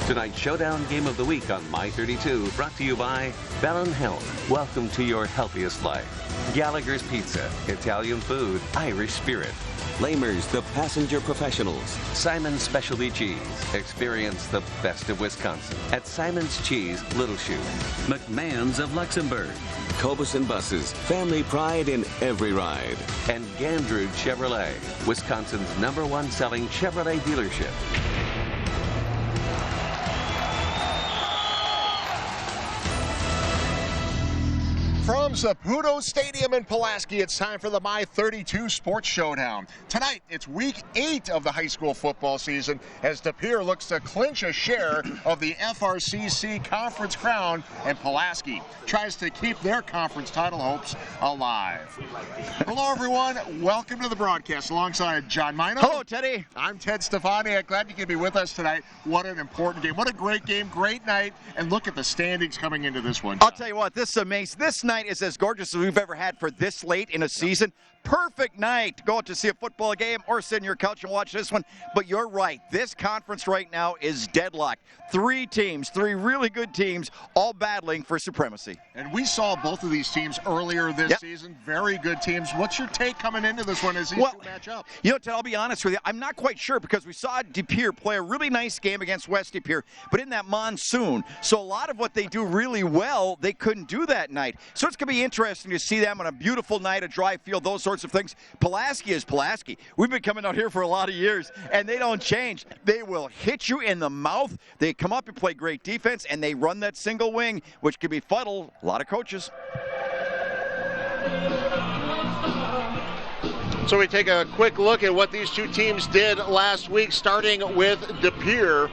Tonight's Showdown Game of the Week on My 32, brought to you by Bellin Health. Welcome to your healthiest life. Gallagher's Pizza, Italian food, Irish spirit. Lamers, the passenger professionals. Simon's Specialty Cheese. Experience the best of Wisconsin at Simon's Cheese, Little Shoe. McMahon's of Luxembourg. Cobus and Buses, family pride in every ride. And Gandrud Chevrolet, Wisconsin's #1 selling Chevrolet dealership. From Saputo Stadium in Pulaski, it's time for the My 32 Sports Showdown. Tonight, it's week 8 of the high school football season as De Pere looks to clinch a share of the FRCC conference crown, and Pulaski tries to keep their conference title hopes alive. Hello, everyone. Welcome to the broadcast alongside John Mino. Hello, Teddy. I'm Ted Stefaniak. Glad you could be with us tonight. What an important game. What a great game, great night, and look at the standings coming into this one. I'll tell you what, this is amazing. This night is as gorgeous as we've ever had for this late in a season. Perfect night to go out to see a football game or sit on your couch and watch this one. But you're right. This conference right now is deadlocked. 3 teams, 3 really good teams, all battling for supremacy. And we saw both of these teams earlier this season. Very good teams. What's your take coming into this one as these two match up? You know, Ted, I'll be honest with you. I'm not quite sure because we saw De Pere play a really nice game against West De Pere, but in that monsoon. So a lot of what they do really well, they couldn't do that night. So it's going to be interesting to see them on a beautiful night, a dry field, those sorts of things. Pulaski is Pulaski. We've been coming out here for a lot of years, and they don't change. They will hit you in the mouth. They come up and play great defense, and they run that single wing, which can befuddle a lot of coaches. So we take a quick look at what these two teams did last week, starting with De Pere.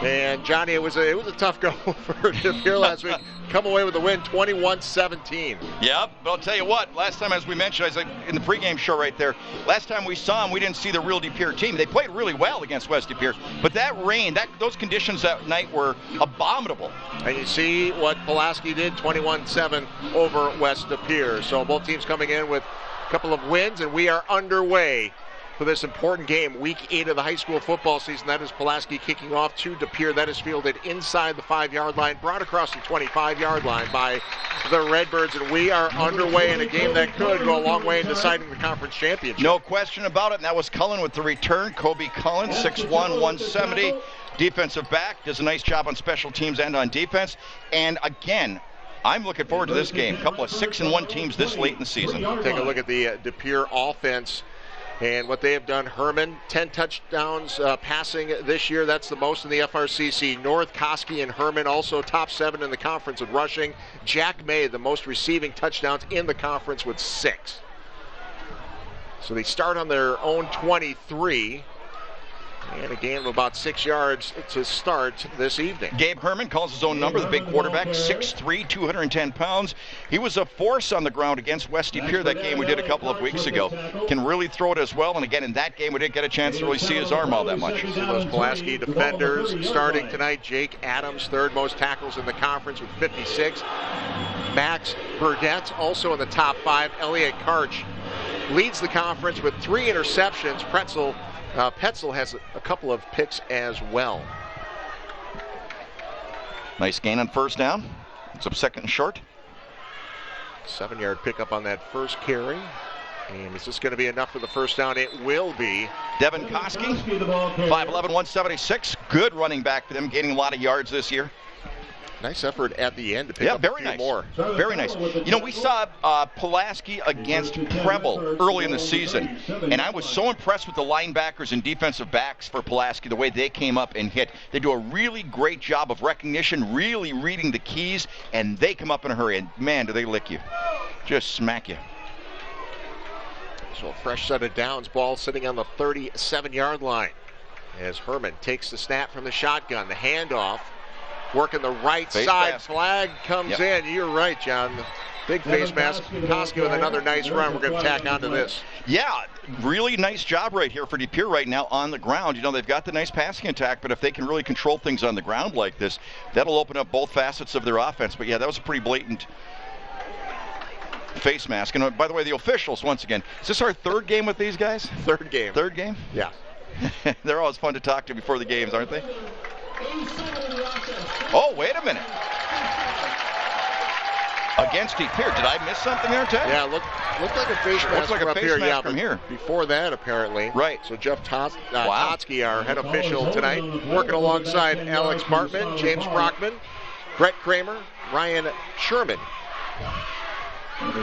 And Johnny, it was a tough go for De Pere last week. Come away with the win, 21-17. Yep, but I'll tell you what, last time, as we mentioned, I was in the pregame show right there, last time we saw them, we didn't see the real De Pere team. They played really well against West De Pere, but that rain, those conditions that night were abominable. And you see what Pulaski did, 21-7 over West De Pere. So both teams coming in with a couple of wins, and we are underway for this important game, week 8 of the high school football season. That is Pulaski kicking off to De Pere. That is fielded inside the 5-yard line, brought across the 25-yard line by the Redbirds, and we are underway in a game that could go a long way in deciding the conference championship. No question about it, and that was Cullen with the return. Kobe Cullen, 6'1", 170, defensive back, does a nice job on special teams and on defense. And again, I'm looking forward to this game. A couple of 6-1 teams this late in the season. Take a look at the De Pere offense and what they have done. Herman, 10 touchdowns passing this year. That's the most in the FRCC. North, Koski, and Herman also top 7 in the conference with rushing. Jack May, the most receiving touchdowns in the conference with 6. So they start on their own 23. And a gain of about 6 yards to start this evening. Gabe Herman calls his own number, the big quarterback, 6'3", 210 pounds. He was a force on the ground against West De Pere, that game we did a couple of weeks ago. Can really throw it as well, and again, in that game, we didn't get a chance to really see his arm all that much. Those Pulaski defenders starting tonight. Jake Adams, 3rd most tackles in the conference with 56. Max Burdett, also in the top 5. Elliot Karch leads the conference with 3 interceptions. Petzel has a couple of picks as well. Nice gain on first down. It's up 2nd and short. 7-yard pickup on that first carry. And is this going to be enough for the first down? It will be. Devin Koski, 5'11", 176. Good running back for them, gaining a lot of yards this year. Nice effort at the end to pick up a few more. Very nice. You know, we saw Pulaski against Preble early in the season, and I was so impressed with the linebackers and defensive backs for Pulaski, the way they came up and hit. They do a really great job of recognition, really reading the keys, and they come up in a hurry, and man, do they lick you. Just smack you. So a fresh set of downs, ball sitting on the 37-yard line as Herman takes the snap from the shotgun, the handoff. Working the right side. Mask. Flag comes in. You're right, John. Big face mask. Koski with another nice run. We're going to tack onto this. Yeah, really nice job right here for De Pere right now on the ground. You know, they've got the nice passing attack, but if they can really control things on the ground like this, that'll open up both facets of their offense. But yeah, that was a pretty blatant face mask. And by the way, the officials, once again, is this our 3rd game with these guys? 3rd game. 3rd game? Yeah. They're always fun to talk to before the games, aren't they? Oh, wait a minute. Against De Pere. Did I miss something there, Ted? Yeah, looked like a face mask Looks like a up face here. mask Yeah, from but here. Before that, apparently. Right. So Jeff Wow. Totsky, our head official tonight, working alongside Alex Bartman, James Brockman, Brett Kramer, Ryan Sherman.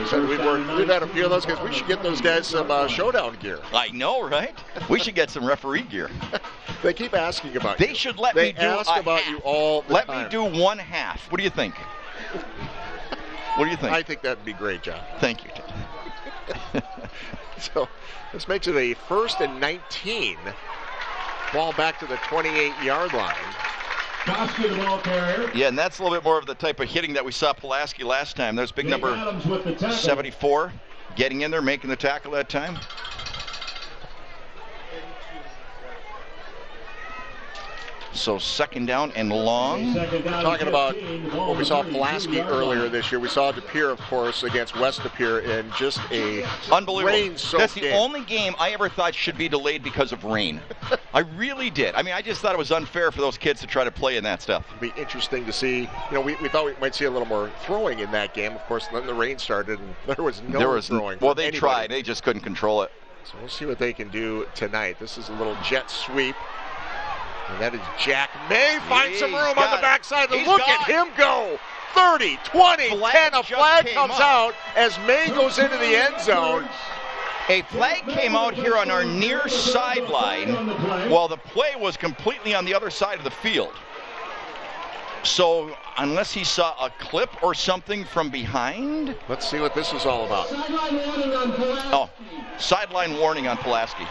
So we've had a few of those guys. We should get those guys some Showdown gear. I know, right? We should get some referee gear. They keep asking about They you. should let me do ask a about half. you all the Let time. me do one half. What do you think? What do you think? I think that'd be great, John. Thank you, Ted. So this makes it a 1st and 19. Ball back to the 28-yard line. Pulaski, the ball carrier. Yeah, and that's a little bit more of the type of hitting that we saw Pulaski last time. There's big number Adams with the tackle. 74 getting in there, making the tackle that time. So second down and long. Second down, Talking about 15, what we saw Pulaski 32-yard earlier line. this year. We saw De Pere, of course, against West De Pere in just a Unbelievable. rain-soaked That's the game. only game I ever thought should be delayed because of rain. I really did. I mean, I just thought it was unfair for those kids to try to play in that stuff. It'll be interesting to see. You know, we thought we might see a little more throwing in that game. Of course, then the rain started, and there was no throwing. Well, from they anybody. tried. They just couldn't control it. So we'll see what they can do tonight. This is a little jet sweep. And that is Jack May. Finds some He's room on got the it. backside. And He's look gone. at him go. 30, 20, Flag 10. A just flag came comes up. out as May goes into the end zone. A flag came out here on our near sideline while the play was completely on the other side of the field. So unless he saw a clip or something from behind. Let's see what this is all about. Sideline warning on Pulaski. Oh, sideline warning on Pulaski.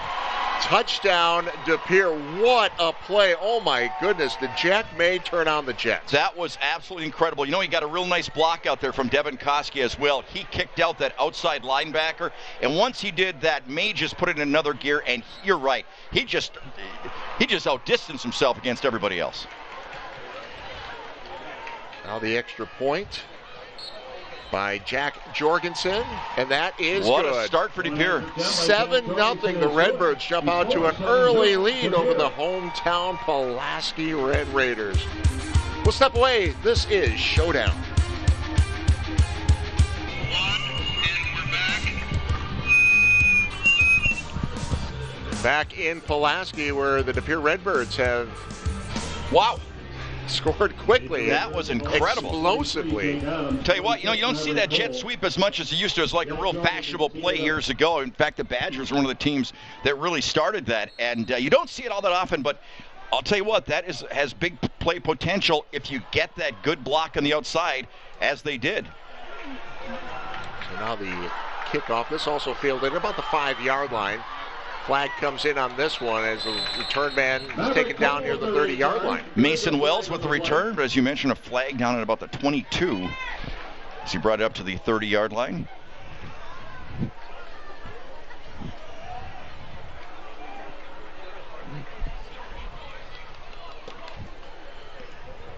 Touchdown, De Pere. What a play. Oh, my goodness. Did Jack May turn on the Jets? That was absolutely incredible. You know, he got a real nice block out there from Devin Koski as well. He kicked out that outside linebacker, and once he did that, May just put it in another gear, and you're right. He just outdistanced himself against everybody else. Now the extra point by Jack Jorgensen, and that is What good. a start for De Pere. 7-0. The Redbirds jump out to an early lead over the hometown Pulaski Red Raiders. We'll step away. This is Showdown. Back in Pulaski, where the De Pere Redbirds have Wow. scored quickly. That was incredible. Explosively. Tell you what, you don't see that jet sweep as much as you used to. It's like a real fashionable play years ago. In fact, the Badgers were one of the teams that really started that. And you don't see it all that often, but I'll tell you what, that has big play potential if you get that good block on the outside, as they did. So now the kickoff. This also fielded about the 5-yard line. Flag comes in on this one as the return man is taken down near the 30-yard line. Mason Wells with the return, but as you mentioned, a flag down at about the 22 as he brought it up to the 30-yard line.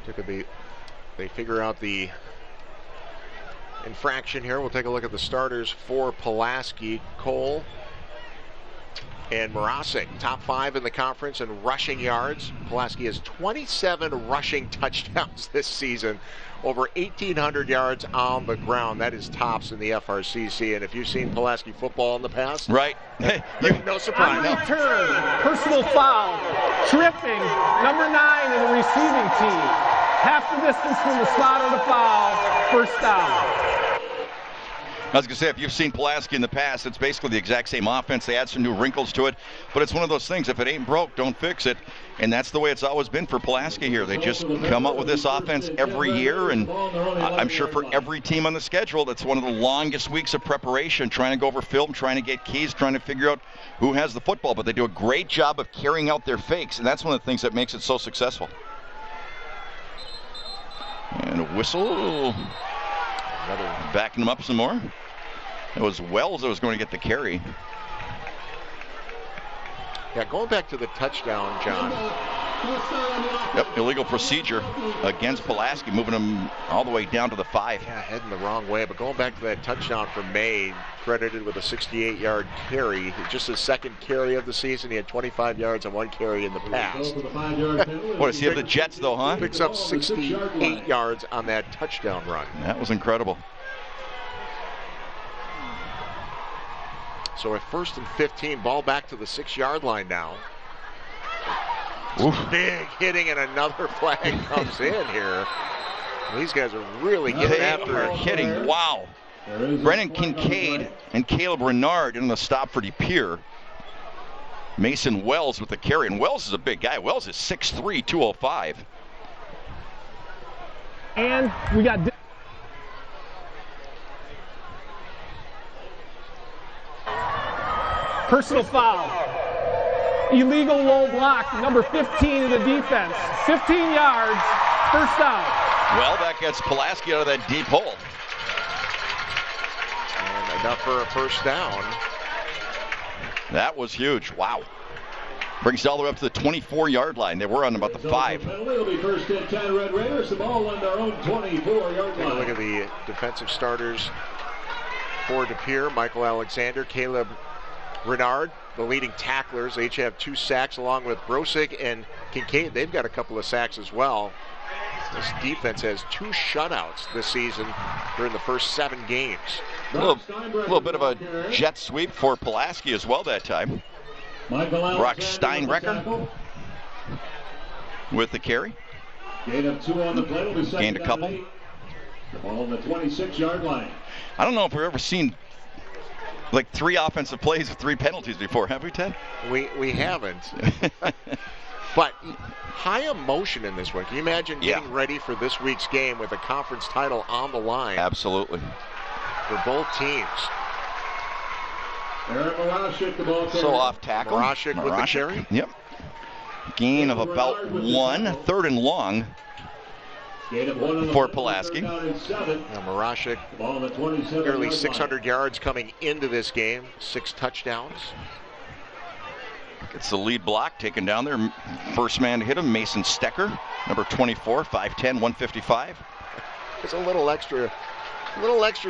Took a beat. They figure out the infraction here. We'll take a look at the starters for Pulaski. Cole and Morosic, top 5 in the conference in rushing yards. Pulaski has 27 rushing touchdowns this season, over 1,800 yards on the ground. That is tops in the FRCC. And if you've seen Pulaski football in the past, Right. no surprise. On return, personal foul, tripping, number 9 in the receiving team. Half the distance from the spot of the foul, first down. I was going to say, if you've seen Pulaski in the past, it's basically the exact same offense. They add some new wrinkles to it, but it's one of those things. If it ain't broke, don't fix it. And that's the way it's always been for Pulaski here. They just come up with this offense every year, and I'm sure for every team on the schedule, that's one of the longest weeks of preparation, trying to go over film, trying to get keys, trying to figure out who has the football. But they do a great job of carrying out their fakes, and that's one of the things that makes it so successful. And a whistle. Backing them up some more. It was Wells that was going to get the carry. Yeah, going back to the touchdown, John. Yep, illegal procedure against Pulaski, moving him all the way down to the 5. Yeah, heading the wrong way, but going back to that touchdown for May, credited with a 68-yard carry. Just his second carry of the season. He had 25 yards and 1 carry in the past. What does he have the Jets, though, huh? Picks up 68 yards on that touchdown run. That was incredible. So at 1st and 15, ball back to the 6-yard line now. Oof. Big hitting and another flag comes in here. These guys are really getting after it. Hitting, wow. Brennan Kincaid and Caleb Renard in the stop for DePere. Mason Wells with the carry, and Wells is a big guy. Wells is 6'3", 205. And we got personal foul. Illegal low block, number 15 in the defense. 15 yards, first down. Well, that gets Pulaski out of that deep hole. And enough for a first down. That was huge. Wow. Brings it all the way up to the 24-yard line. They were on about the 5. It'll be first and 10 Red Raiders. The ball on their own 24-yard Take a line. look at the defensive starters for DePere. Michael Alexander, Caleb Renard, the leading tacklers. They each have 2 sacks along with Brosig and Kincaid. They've got a couple of sacks as well. This defense has 2 shutouts this season during the first 7 games. A little bit of a jet sweep for Pulaski as well that time. Brock Steinrecker with the carry. Gain of 2 on the play. Will be second Gained a couple. down and 8. The ball on the 26-yard line. I don't know if we've ever seen like 3 offensive plays with 3 penalties before, have we, Ted? We haven't. But high emotion in this one. Can you imagine getting ready for this week's game with a conference title on the line? Absolutely. For both teams. Aaron Marashik, the ball carrier. So off tackle. Marashik with the carry. Yep. Gain of about 1, 3rd and long Gain of 1 on the for play, Pulaski. third down and 7. Now Marashik, The ball on the 27-yard nearly line. 600 yards coming into this game. 6 touchdowns. Gets the lead block taken down there. First man to hit him, Mason Stecker, number 24, 5'10", 155. There's a little extra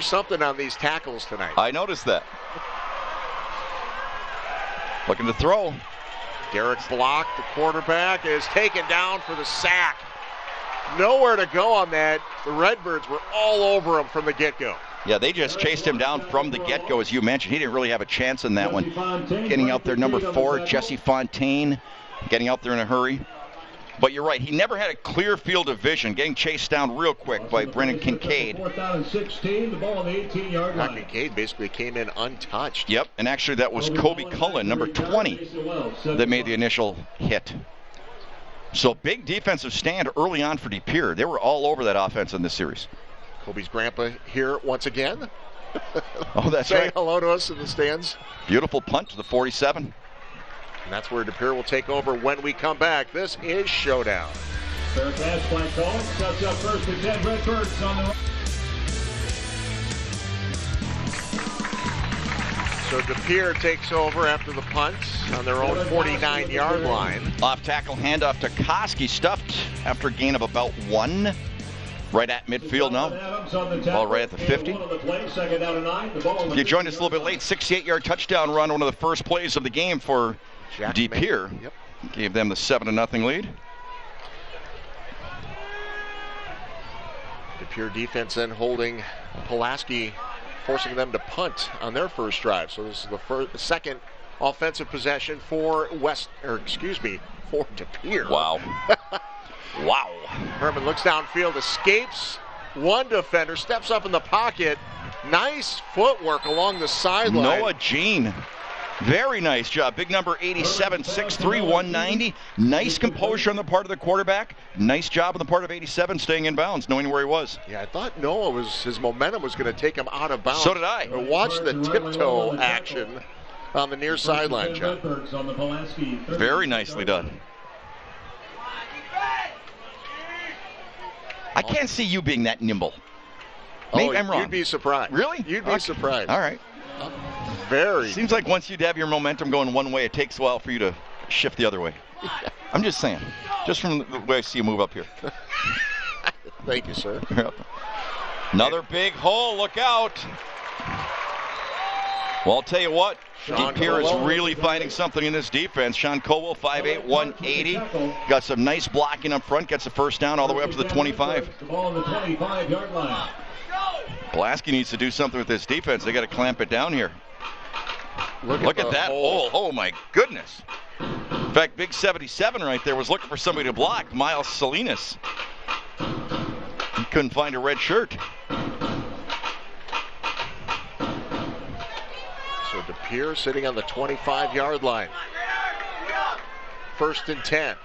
something on these tackles tonight. I noticed that. Looking to throw. Derek Block, the quarterback, is taken down for the sack. Nowhere to go on that. The Redbirds were all over him from the get-go. Yeah, they just chased him down from the get-go, as you mentioned. He didn't really have a chance in that one. Getting out there, number 4, Jesse Fontaine, getting out there in a hurry. But you're right, he never had a clear field of vision, getting chased down real quick by Brennan Kincaid. 4th down and 16. The ball on the 18-yard line. Kincaid basically came in untouched. Yep, and actually that was Kobe Cullen, number 20, that made the initial hit. So big defensive stand early on for DePere. They were all over that offense in this series. Kobe's grandpa here once again. Oh, that's Saying right. hello to us in the stands. Beautiful punt to the 47. And that's where DePere will take over when we come back. This is Showdown. Fair pass play call. Sets up 1st and 10 Redbirds on the So DePere takes over after the punt on their own 49-yard line. Off tackle handoff to Koski, stuffed after a gain of about 1. Right at midfield now. Ball right at the 50. If you joined us a little bit late, 68-yard touchdown run, one of the first plays of the game for DePere. Yep. Gave them the 7-0 lead. DePere defense then holding Pulaski, forcing them to punt on their first drive. So this is the second offensive possession for for DePere. Wow. Wow. Herman looks downfield, escapes. One defender steps up in the pocket. Nice footwork along the sideline. Noah Jean. Very nice job. Big number 87, 6'3", 190. Nice composure on the part of the quarterback. Nice job on the part of 87, staying in bounds, knowing where he was. Yeah, I thought Noah his momentum was going to take him out of bounds. So did I. Watch the tiptoe action on the near sideline, John. Very nicely done. I can't see you being that nimble. Maybe I'm wrong. You'd be surprised. Really? You'd be surprised. All right. Very. Seems like once you have your momentum going one way, it takes a while for you to shift the other way. I'm just saying. Just from the way I see you move up here. Thank you, sir. Another big hole. Look out. Well, I'll tell you what. Pere is really finding something in this defense. Sean Colwell, 5'8", 180. Got some nice blocking up front. Gets the first down all the way up to the 25. The ball on the 25-yard line. Pulaski needs to do something with this defense. They got to clamp it down here. Look at that hole. Oh, my goodness. In fact, Big 77 right there was looking for somebody to block. Miles Salinas. He couldn't find a red shirt. So Pere sitting on the 25-yard line. 1st and 10.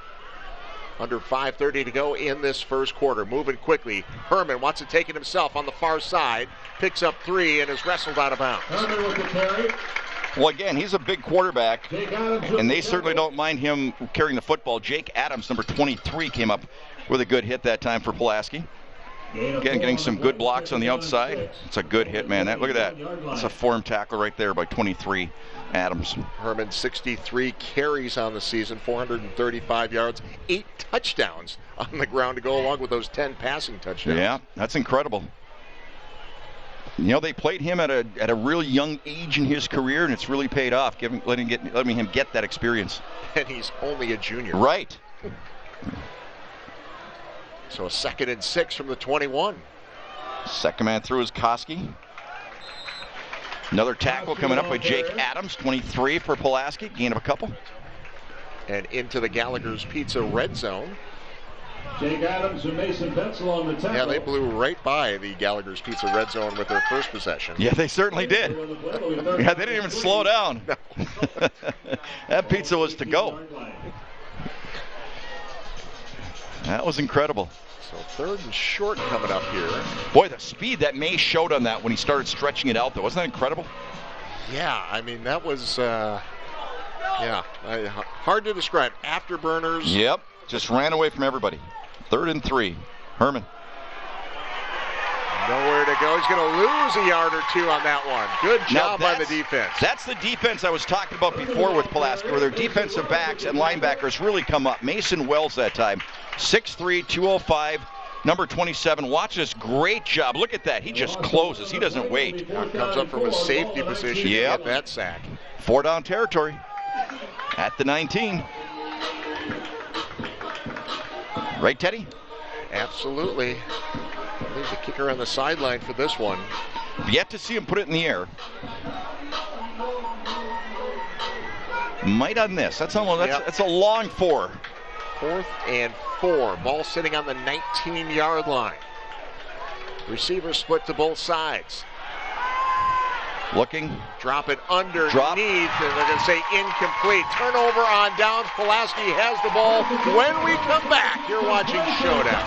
Under 5:30 to go in this first quarter. Moving quickly. Herman wants to take it himself on the far side. Picks up 3 and is wrestled out of bounds. Herman with the carry. Well, again, he's a big quarterback, and they certainly don't mind him carrying the football. Jake Adams, number 23, came up with a good hit that time for Pulaski. Again, getting some good blocks on the outside. It's a good hit, man. Look at that. That's a form tackle right there by 23, Adams. Herman, 63 carries on the season, 435 yards, 8 touchdowns on the ground to go along with those 10 passing touchdowns. Yeah, that's incredible. You know, they played him at a really young age in his career, and it's really paid off, letting him get that experience. And he's only a junior. Right. So a 2nd and 6 from the 21. Second man through is Koski. Another tackle coming up by Jake Adams, 23 for Pulaski, gain of a couple. And into the Gallagher's Pizza red zone. Jake Adams and Mason Pencil on the tackle. Yeah, they blew right by the Gallagher's Pizza red zone with their first possession. Yeah, they certainly did. Yeah, they didn't even slow down. No. That pizza was to go. That was incredible. So 3rd and short coming up here. Boy, the speed that May showed on that when he started stretching it out, though. Wasn't that incredible? Yeah, I mean, that was, hard to describe. Afterburners. Yep, just ran away from everybody. 3rd and 3. Herman. Nowhere to go. He's going to lose a yard or 2 on that one. Good job by the defense. That's the defense I was talking about before with Pulaski, where their defensive backs and linebackers really come up. Mason Wells that time, 6'3", 205, number 27. Watch this great job. Look at that. He just closes. He doesn't wait. Comes up from a safety position to get that sack. 4 down territory at the 19. Right, Teddy? Absolutely. There's a kicker on the sideline for this one. Yet to see him put it in the air. Might on this. That's a long 4. 4th and 4. Ball sitting on the 19-yard line. Receivers split to both sides. Looking. Drop it underneath, and they're going to say incomplete. Turnover on downs. Pulaski has the ball. When we come back, you're watching Showdown.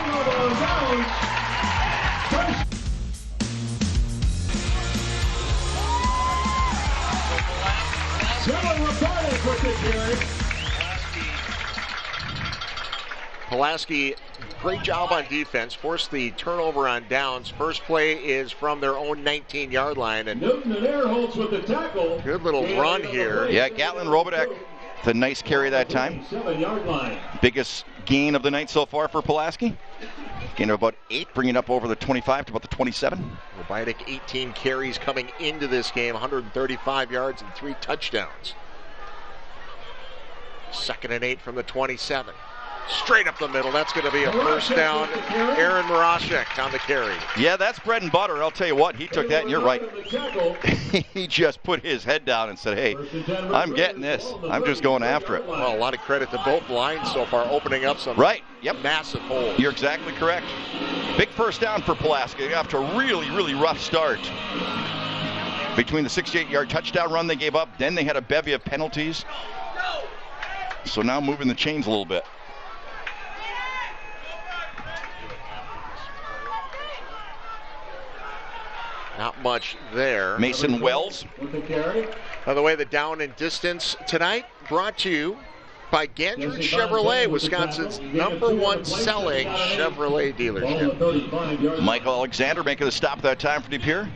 Pulaski, great job on defense, forced the turnover on downs. First play is from their own 19-yard line. And Newton and Airholtz with the tackle. Good little run here. Yeah, Gatlin Robidak, the nice carry that time. 7-yard line. Biggest gain of the night so far for Pulaski. Gain of about 8, bringing up over the 25 to about the 27. Robidak, 18 carries coming into this game, 135 yards and 3 touchdowns. 2nd and 8 from the 27. Straight up the middle. That's going to be a first down. Aaron Morashek on the carry. Yeah, that's bread and butter. I'll tell you what, he took that, and you're right. He just put his head down and said, hey, I'm getting this. I'm just going after it. Well, a lot of credit to both lines so far, opening up some massive holes. You're exactly correct. Big first down for Pulaski after a really, really rough start. Between the 68-yard touchdown run they gave up, then they had a bevy of penalties. So now moving the chains a little bit. Not much there. Mason Wells. By the way, the down and distance tonight brought to you by Gandry Chevrolet, Wisconsin's #1 selling Chevrolet dealership. Michael Alexander making the stop that time for Pere.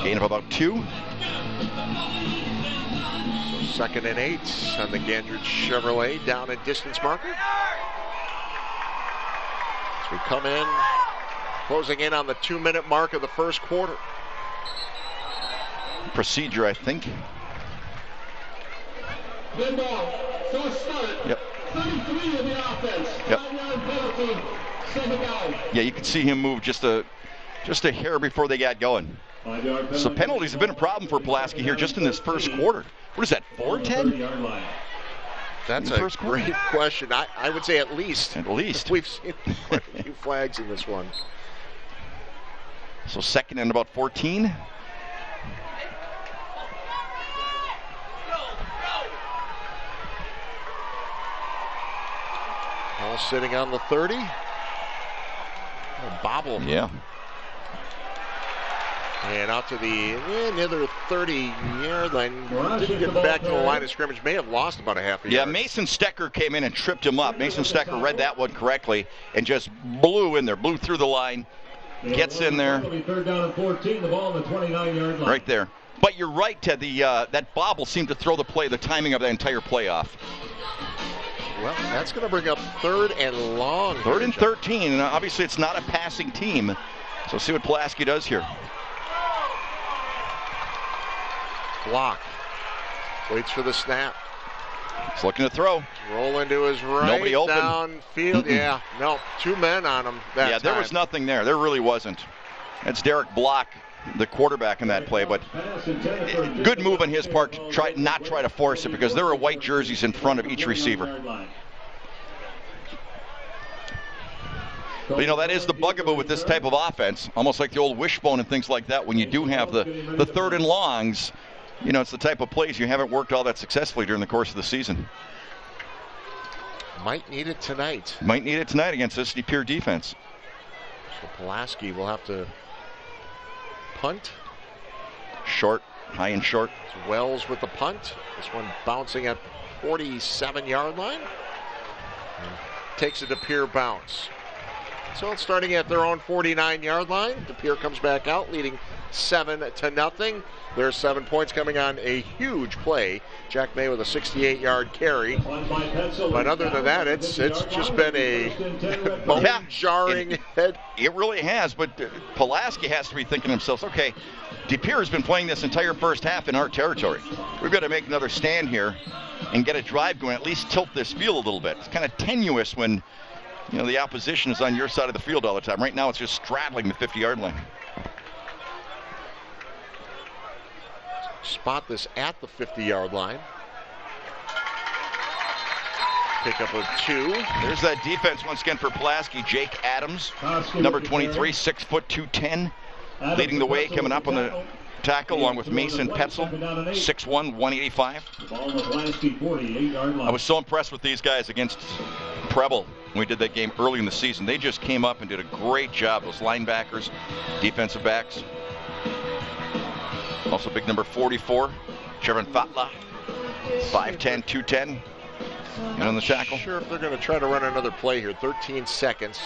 Gain of about 2. 2nd and 8 on the Gandridge Chevrolet down and distance marker. As we come in, closing in on the 2-minute mark of the first quarter. Procedure, I think. Good ball. So start. Yep. 33 of the offense. Yep. 5-yard penalty. 7 down. Yeah, you can see him move just a hair before they got going. 5-yard penalty. So penalties have been a problem for Pulaski here just in this first quarter. What is that, 4-10? 30-yard line. That's a great question. I would say at least. At least. We've seen quite a few flags in this one. So 2nd and about 14. All sitting on the 30. A bobble. Yeah. And out to the near the 30-yard line. Didn't get back to the line of scrimmage. May have lost about a half a yard. Yeah, Mason Stecker came in and tripped him up. Mason Stecker read that one correctly and just blew in there, blew through the line, gets in there. 3rd down and 14, the ball on the 29-yard line. Right there. But you're right, Ted. That bobble seemed to throw the timing of the entire play off. Well, that's going to bring up 3rd and long. 3rd and 13, and obviously it's not a passing team. So see what Pulaski does here. Block. Waits for the snap. He's looking to throw. Roll into his right. Nobody open. Downfield. Yeah, no, 2 men on him that time. There was nothing there. There really wasn't. That's Derek Block, the quarterback in that play, but good move on his part to try to force it because there are white jerseys in front of each receiver. But, that is the bugaboo with this type of offense, almost like the old wishbone and things like that. When you do have the 3rd and longs, it's the type of plays you haven't worked all that successfully during the course of the season. Might need it tonight. Might need it tonight against this Pere defense. So Pulaski will have to punt. Short, high and short. It's Wells with the punt. This one bouncing at 47-yard line. And takes it to Pere bounce. So it's starting at their own 49-yard line. Pere comes back out, leading 7-0. There's 7 points coming on a huge play. Jack May with a 68-yard carry. But other than that, it's just been a bone-jarring head. It really has, but Pulaski has to be thinking to himself, okay, Pere has been playing this entire first half in our territory. We've got to make another stand here and get a drive going, at least tilt this field a little bit. It's kind of tenuous when the opposition is on your side of the field all the time. Right now it's just straddling the 50-yard line. Spot this at the 50-yard line. Pick up a 2. There's that defense once again for Pulaski. Jake Adams, number 23, 6 foot 210, leading the way, coming up on the tackle along with Mason Petzel, 6'1", 185. I was so impressed with these guys against Preble when we did that game early in the season. They just came up and did a great job. Those linebackers, defensive backs. Also big number 44, Trevin Fatla, 5'10", 210. And on the tackle. Not sure if they're going to try to run another play here. 13 seconds.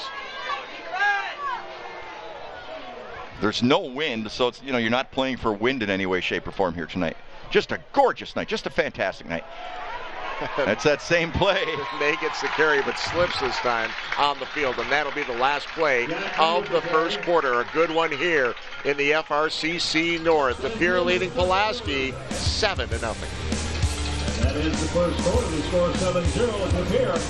There's no wind, so it's, you're not playing for wind in any way, shape, or form here tonight. Just a gorgeous night, just a fantastic night. That's that same play. May gets the carry, but slips this time on the field, and that'll be the last play of the first quarter. A good one here in the FRCC North. The Pere leading Pulaski 7-0. That is the first quarter. The score 7-0 at Pere.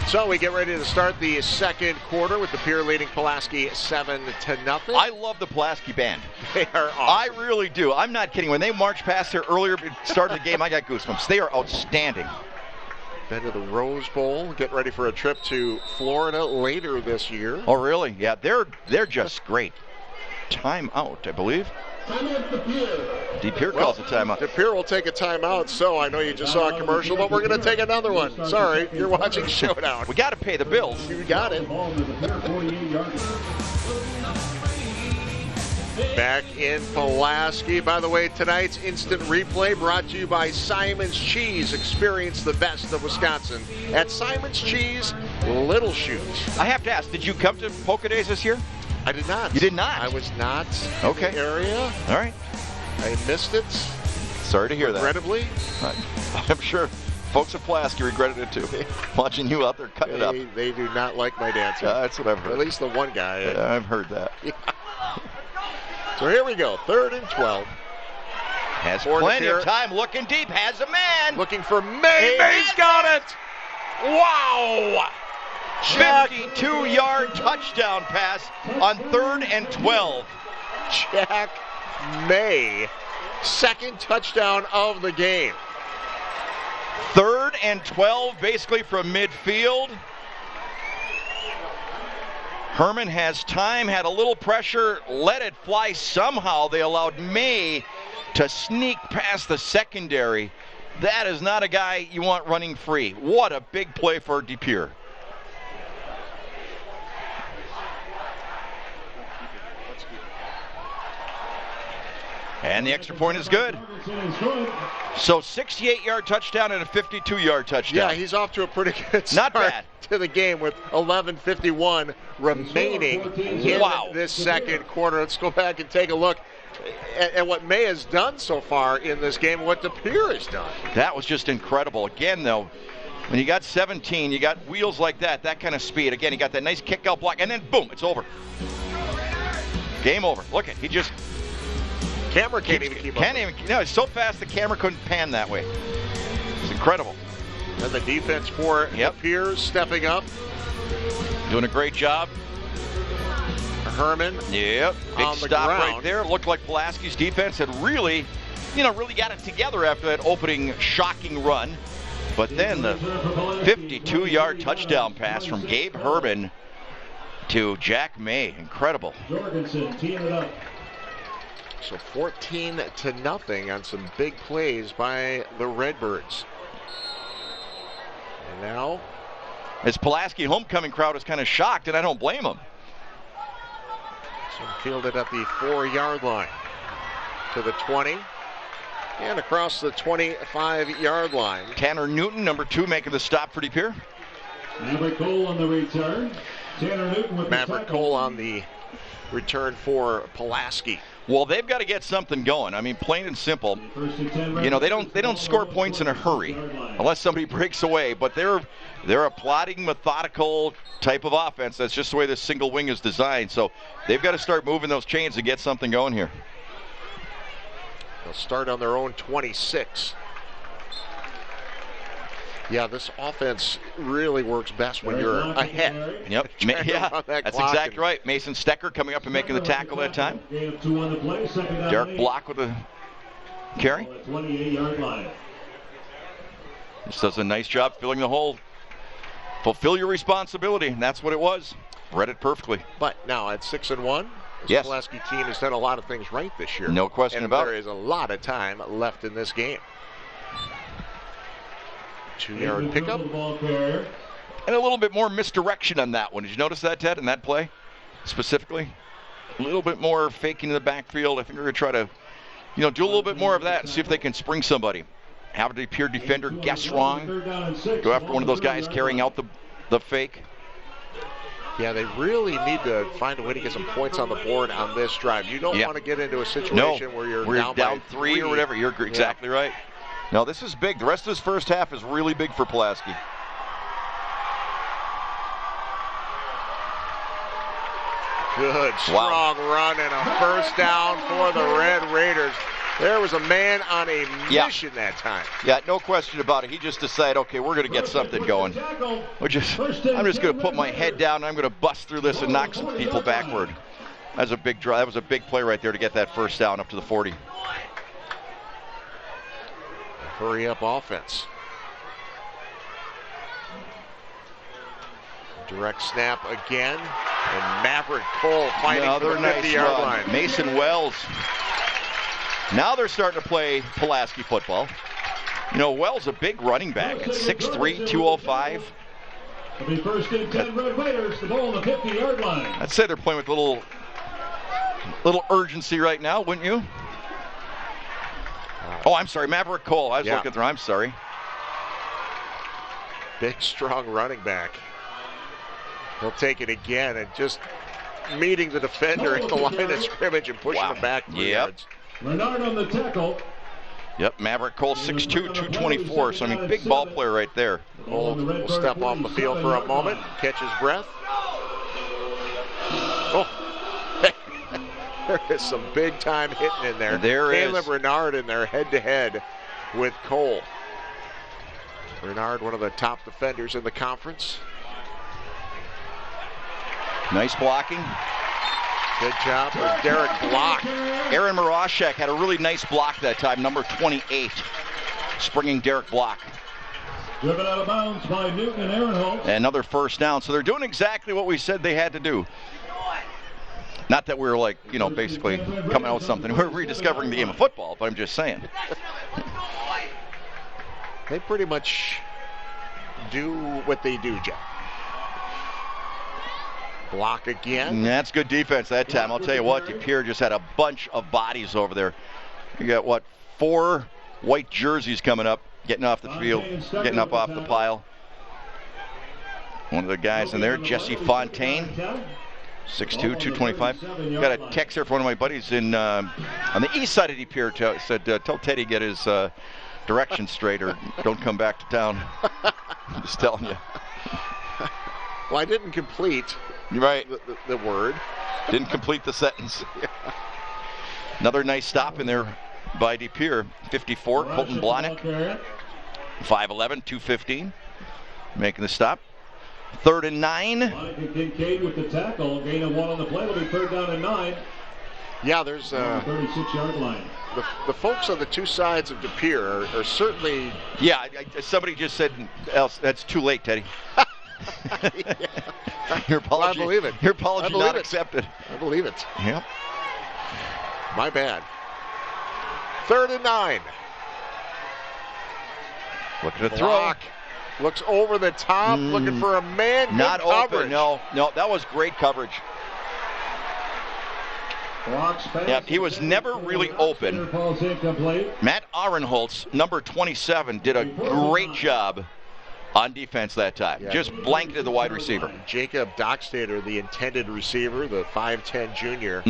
So we get ready to start the second quarter with the Pere leading Pulaski 7-0. I love the Pulaski band. They are awesome. I really do. I'm not kidding. When they marched past here earlier at the start of the game, I got goosebumps. They are outstanding. Been to the Rose Bowl. Get ready for a trip to Florida later this year. Oh, really? Yeah, they're just great. Timeout, I believe. Pere calls a timeout. Pere will take a timeout, so I know you just saw a commercial, but we're going to take another one. Sorry, you're watching Showdown. We got to pay the bills. You got it. Back in Pulaski. By the way, tonight's instant replay brought to you by Simon's Cheese. Experience the best of Wisconsin at Simon's Cheese, Little Chute. I have to ask, did you come to Polka Days this year? I did not. You did not? I was not Okay. in the area. All right. I missed it. Sorry to hear that. Regrettably. I'm sure folks at Pulaski regretted it too. Watching you out there cutting it up. They do not like my dancing. That's what I've heard. At least the one guy. I've heard that. Yeah. So here we go. 3rd and 12. Has plenty of time. Looking deep. Has a man. Looking for May. May's got it. Wow. 52-yard touchdown pass on 3rd and 12. Jack May. 2nd touchdown of the game. 3rd and 12, basically from midfield. Herman has time, had a little pressure, let it fly somehow. They allowed May to sneak past the secondary. That is not a guy you want running free. What a big play for Pere. And the extra point is good. So 68-yard touchdown and a 52-yard touchdown. Yeah, he's off to a pretty good start. Not bad. To the game with 11:51 remaining in this second quarter. Let's go back and take a look at what May has done so far in this game, what Pere has done. That was just incredible. Again, though, when you got 17, you got wheels like that kind of speed. Again, he got that nice kick-out block, and then boom, it's over. Game over. Look at, he just... Camera can't even keep up. No, it's so fast the camera couldn't pan that way. It's incredible. And the defense for Pere stepping up. Doing a great job. Herman. Yep. Big stop right there. Looked like Pulaski's defense had really got it together after that opening shocking run. But then the 52-yard touchdown pass from Gabe Herman to Jack May. Incredible. Jorgensen teeing it up. So 14-0 on some big plays by the Redbirds. And now, this Pulaski homecoming crowd is kind of shocked, and I don't blame them. So fielded at the 4-yard line to the 20 and across the 25-yard line. Tanner Newton, number 2, making the stop for Pere. Maverick Cole on the return. Tanner Newton with Maverick Cole on the return for Pulaski. Well, they've got to get something going. I mean, plain and simple. You know, they don't score points in a hurry unless somebody breaks away. But they're a plodding, methodical type of offense. That's just the way this single wing is designed. So they've got to start moving those chains and get something going here. They'll start on their own 26. Yeah, this offense really works best when you're ahead. Yep. Yeah, that's exactly right. Mason Stecker coming up and making the tackle that time. Derek Block with a carry. 28-yard line. This does a nice job filling the hole. Fulfill your responsibility, and that's what it was. Read it perfectly. But now at 6-1, this Pulaski team has done a lot of things right this year. No question about it. There is a lot of time left in this game. 2-yard pickup. And a little bit more misdirection on that one. Did you notice that, Ted, in that play specifically? A little bit more faking in the backfield. I think we're going to try to, do a little bit more of that and see if they can spring somebody. Have a Pere defender guess wrong. Go after one of those guys carrying out the fake. Yeah, they really need to find a way to get some points on the board on this drive. You don't want to get into a situation where you're down 3 or whatever. You're exactly right. No, this is big. The rest of this first half is really big for Pulaski. Good, strong run and a first down for the Red Raiders. There was a man on a mission that time. Yeah, no question about it. He just decided, okay, we're going to get something going. I'm just going to put my head down and I'm going to bust through this and knock some people backward. That was a big drive. That was a big play right there to get that first down up to the 40. Hurry up offense. Direct snap again. And Maverick Cole fighting for the 50-yard line. Mason Wells. Now they're starting to play Pulaski football. Wells a big running back at 6'3", 205. First and 10 Red Raiders, the ball on the 50-yard line. I'd say they're playing with a little urgency right now, wouldn't you? Oh, I'm sorry, Maverick Cole. I was looking through. I'm sorry. Big, strong running back. He'll take it again and just meeting the defender at the line of scrimmage and pushing him back 3 yards. Renard on the tackle. Yep, Maverick Cole, 6'2", 224. So, I mean, big ball player right there. Cole will step off the field for a moment, catch his breath. Oh, there is some big-time hitting in there. Caleb Renard in there head-to-head with Cole. Renard, one of the top defenders in the conference. Nice blocking. Good job for Derek Block. Aaron Marashek had a really nice block that time, number 28, springing Derek Block. Driven out of bounds by Newton and Aaron Holtz. Another first down. So they're doing exactly what we said they had to do. Not that we're like, basically coming out with something. We're rediscovering the game of football, but I'm just saying. They pretty much do what they do, Jeff. Block again. That's good defense that time. I'll tell you what, Pere just had a bunch of bodies over there. You got, 4 white jerseys coming up, getting off the field, getting up off the pile. One of the guys in there, Jesse Fontaine, 6'2", 225. Got a text here from one of my buddies on the east side of Pere. Said, tell Teddy get his directions straight or don't come back to town. I'm just telling you. Well, I didn't complete the word. Didn't complete the sentence. Yeah. Another nice stop in there by Pere. 54, Colton Blahnik. 5'11", 215. Making the stop. 3rd and 9. Blahnik and Kincaid with the tackle. Gain of 1 on the play. It'll be 3rd down and 9. Yeah, there's 36-yard line. The folks on the two sides of Pere are certainly. Yeah, somebody just said that's too late, Teddy. Your apology, I believe it. Your apology not accepted. I believe it. Yep. My bad. 3rd and 9. Looking to throw. Looks over the top, looking for a man. Not coverage. Open. No, that was great coverage. Yeah, he was never really open. Matt Ahrenholtz, number 27, did a great job on defense that time. Yeah. Just blanketed the wide receiver. Jacob Dockstader, the intended receiver, the 5'10 junior,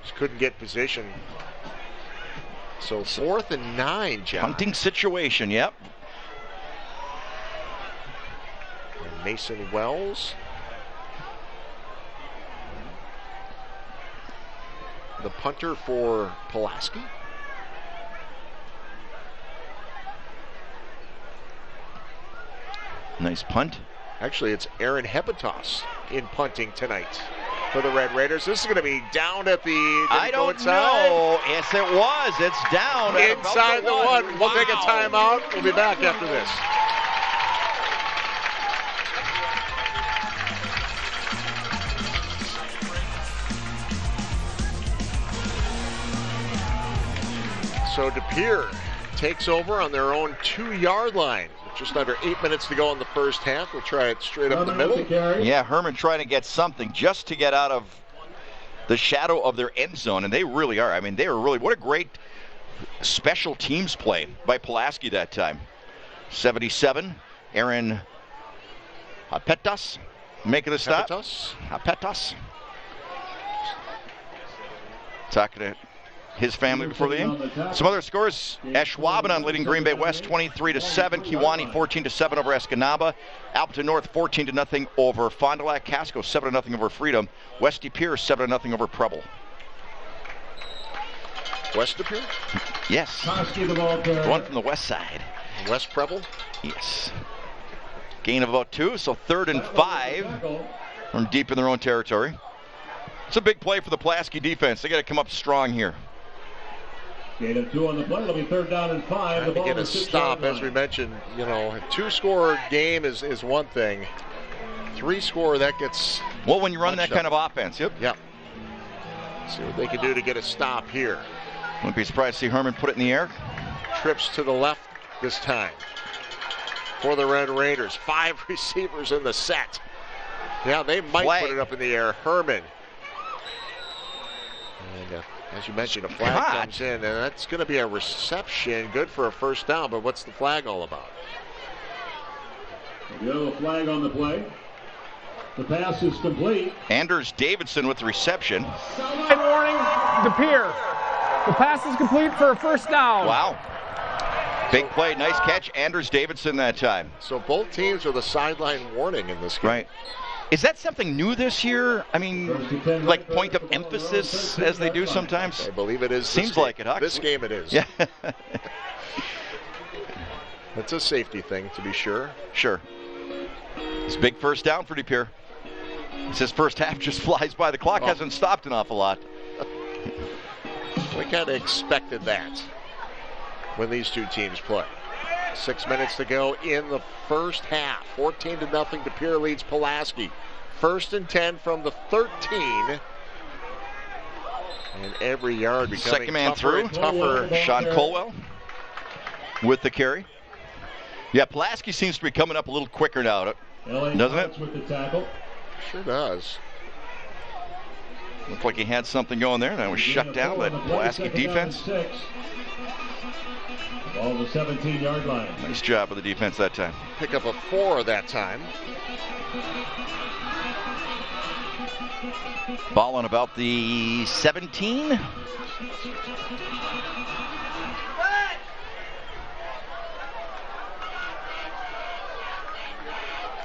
just couldn't get position. So 4th and 9, John. Hunting situation, yep. And Mason Wells. The punter for Pulaski. Nice punt. Actually, it's Aaron Hepatos in punting tonight for the Red Raiders. This is going to be down at the. I don't know. Yes, it was. It's down inside the 1. Wow. We'll take a timeout. We'll be back after this. So Pere takes over on their own 2-yard line. Just under 8 minutes to go in the first half. We'll try it straight up the middle. Yeah, Herman trying to get something just to get out of the shadow of their end zone, and they really are. I mean, they were really, what a great special teams play by Pulaski that time. 77, Aaron Hepatos making the stop. Hepatos. Talking to his family before the game. Some other scores: Ashwaubenon leading Green Bay West 23-7. Kewanee 14-7 over Escanaba. Appleton North 14-0 over Fond du Lac. Casco 7-0 over Freedom. West Pere 7-0 over Preble. West Pere? Yes. The one from the west side. West Preble? Yes. Gain of about 2, so 3rd and 5 from deep in their own territory. It's a big play for the Pulaski defense. They got to come up strong here. Gain of 2 on the play. It'll be 3rd down and 5. Trying to get a stop, as we mentioned. You know, a 2-score game is one thing. 3-score, that gets. Well, when you run that kind of offense, yep. See what they can do to get a stop here. Wouldn't be surprised to see Herman put it in the air. Trips to the left this time for the Red Raiders. 5 receivers in the set. Yeah, they might put it up in the air. Herman. And as you mentioned, a flag comes in, and that's going to be a reception. Good for a first down, but what's the flag all about? Yellow flag on the play. The pass is complete. Anders Davidson with the reception. Sideline warning, De Pere. The pass is complete for a first down. Wow. Big play, nice catch, Anders Davidson that time. So both teams are the sideline warning in this game. Right. Is that something new this year? I mean, like point of emphasis as they do sometimes? I believe it is. Seems like it, Huck. This game it is. Yeah. It's a safety thing, to be sure. Sure. It's a big first down for De Pere. It's his first half just flies by. The clock hasn't stopped an awful lot. We kind of expected that when these two teams play. 6 minutes to go in the first half. 14-0. De Pere leads Pulaski. 1st and 10 from the 13. And every yard becoming second man tougher through. and tougher. Sean Colwell with the carry. Yeah, Pulaski seems to be coming up a little quicker now, doesn't it? With the tackle. Sure does. Looked like he had something going there, and that was shut down by the Pulaski defense. Ball the 17-yard line. Nice job of the defense that time. Pick up a 4 that time. Ball on about the 17.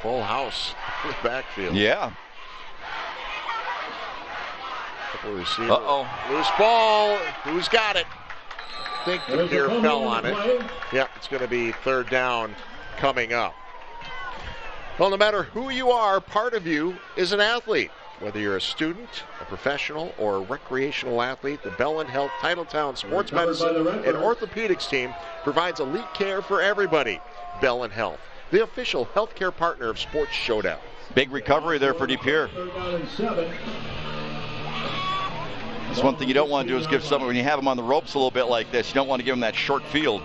Full house in the backfield. Yeah. Couple receivers. Uh-oh. Loose ball. Who's got it? I think De Pere fell on it. Yeah, it's going to be 3rd down coming up. Well, no matter who you are, part of you is an athlete. Whether you're a student, a professional, or a recreational athlete, the Bellin Health Titletown Sports Medicine and Orthopedics team provides elite care for everybody. Bellin Health, the official healthcare partner of Sports Showdown. Big recovery there for De Pere. That's one thing you don't want to do is give someone, when you have them on the ropes a little bit like this, you don't want to give them that short field.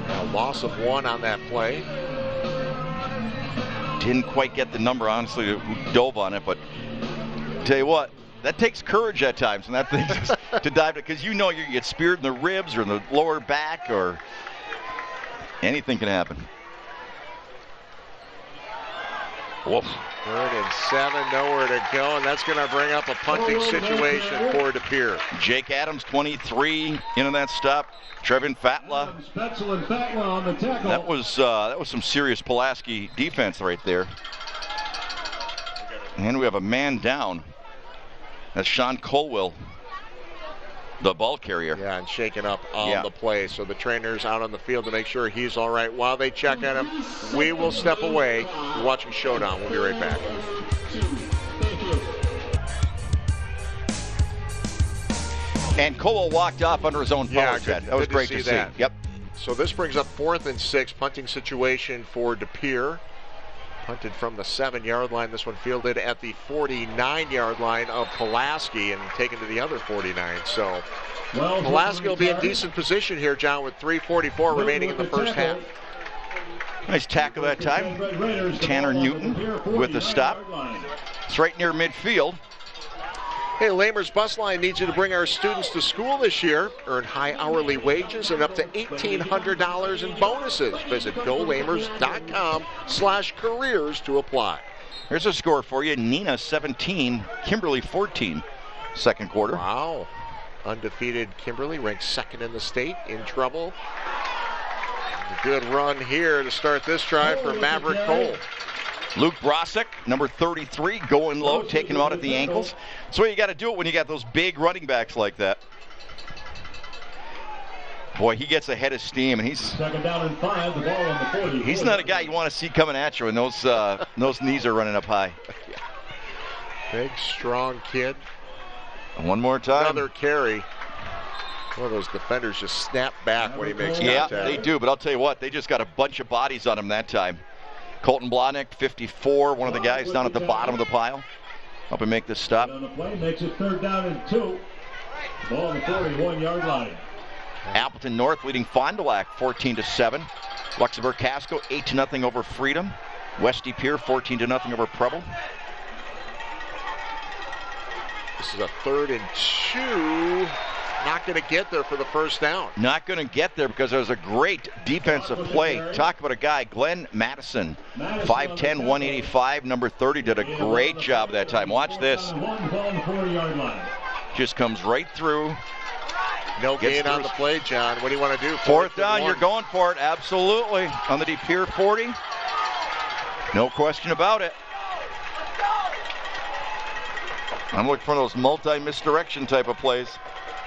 A loss of 1 on that play. Didn't quite get the number, honestly, who dove on it, but tell you what, that takes courage at times, and that thing to dive, because you know you get speared in the ribs or in the lower back, or anything can happen. Woof. 3rd and 7, nowhere to go, and that's going to bring up a punting situation for De Pere. Jake Adams, 23, into that stop. Trevin Fatla. On the tackle. That was some serious Pulaski defense right there. And we have a man down. That's Sean Colwell, the ball carrier. Yeah, and shaken up on the play. So the trainer's out on the field to make sure he's all right. While they check on him, we will step away. You're watching Showdown. We'll be right back. And Colwell walked off under his own power jet. That was great to see. Yep. So this brings up 4th and 6, punting situation for De Pere. Punted from the 7-yard line. This one fielded at the 49-yard line of Pulaski and taken to the other 49. So Pulaski will be in decent position here, John, with 3:44 remaining in the first half. Nice tackle that time. Tanner Newton with the stop. It's right near midfield. Hey, Lamers Bus Line needs you to bring our students to school this year. Earn high hourly wages and up to $1,800 in bonuses. Visit golamers.com/careers to apply. Here's a score for you. Neenah 17, Kimberly 14, second quarter. Wow. Undefeated Kimberly ranked 2nd in the state, in trouble. A good run here to start this drive for Maverick Cole. Luke Brosick, number 33, going low, taking him out at the ankles. That's the way you got to do it when you got those big running backs like that. Boy, he gets ahead of steam, and he's 2nd down and 5, the ball on the 40. He's not a guy you want to see coming at you when those knees are running up high. Big, strong kid. And one more time. Another carry. One of those defenders just snap back when he makes contact. Yeah, they do, but I'll tell you what, they just got a bunch of bodies on him that time. Colton Blahnik, 54, one of the guys down at the bottom of the pile. Up and make this stop. On the play, makes it 3rd down and 2. Ball on the 41-yard line. Appleton North leading Fond du Lac 14-7. Luxembourg Casco 8-0 over Freedom. West De Pere 14-0 over Preble. This is a 3rd and 2. not going to get there for the first down. Not going to get there because there was a great defensive play. Talk about a guy, Glenn Madison, 5'10", 185, number 30, did a great job that time. Watch this. Just comes right through. No gain on the play, John. What do you want to do? Fourth down, you're going for it, absolutely. On the De Pere 40. No question about it. I'm looking for those multi-misdirection type of plays.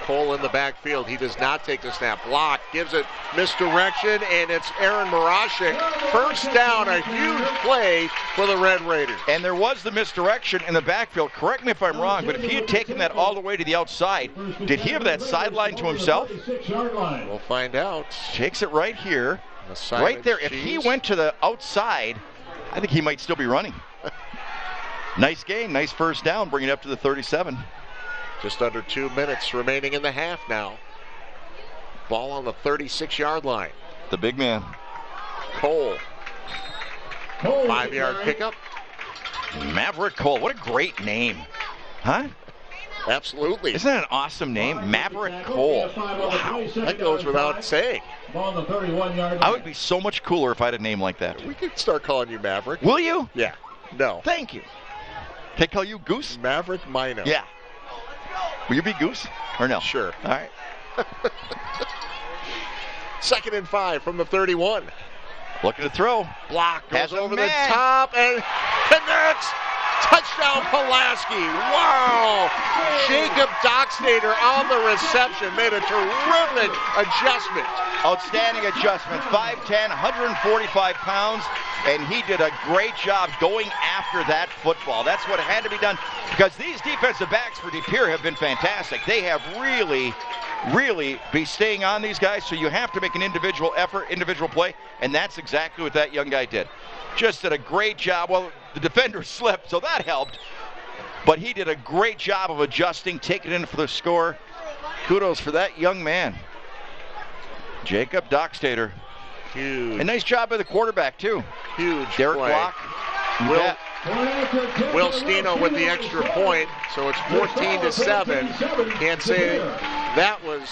Cole in the backfield. He does not take the snap. Block, gives it misdirection, and it's Aaron Marashik. First down, a huge play for the Red Raiders. And there was the misdirection in the backfield. Correct me if I'm wrong, but if he had taken that all the way to the outside, did he have that sideline to himself? We'll find out. Takes it right here. Right there. If he went to the outside, I think he might still be running. Nice gain, nice first down, bring it up to the 37. Just under 2 minutes remaining in the half now. Ball on the 36-yard line. The big man. Cole. 5-yard pickup. Maverick Cole, what a great name. Huh? Absolutely. Isn't that an awesome name? Maverick Cole. Wow, that goes without saying. I would be so much cooler if I had a name like that. We could start calling you Maverick. Will you? Yeah. No. Thank you. Can I call you Goose? Maverick Minor. Yeah. Will you be Goose or no? Sure. All right. 2nd and 5 from the 31. Looking to throw. Block goes Has a over man. the top and connects. Touchdown Pulaski. Wow. Jacob Dockstader on the reception made a terrific adjustment. Outstanding adjustment. 5'10", 145 pounds, and he did a great job going after that football. That's what had to be done because these defensive backs for De Pere have been fantastic. They have really be staying on these guys, so you have to make an individual effort, individual play, and that's exactly what that young guy did. Just did a great job. Well, the defender slipped, so that helped, but he did a great job of adjusting, taking it in for the score. Kudos for that young man. Jacob Dockstader. Huge. A nice job by the quarterback, too. Huge Derek play. Block. Will Steno with the extra point, so it's 14-7. Can't say that was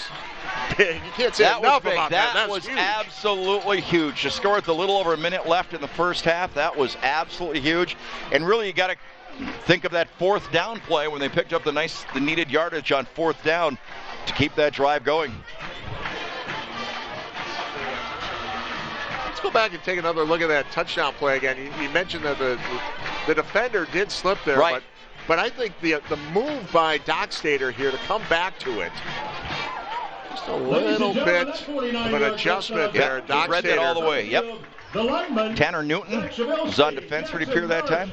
big. You can't say enough about that. That was huge. Absolutely huge. To score with a little over a minute left in the first half, that was absolutely huge. And really, you got to think of that fourth down play when they picked up the needed yardage on fourth down to keep that drive going. Let's go back and take another look at that touchdown play again. You mentioned that the defender did slip there, right. but I think the move by Dockstader here to come back to it, just a little bit of an adjustment there. He read that all the way. Yep. Tanner Newton was on defense for De Pere that time.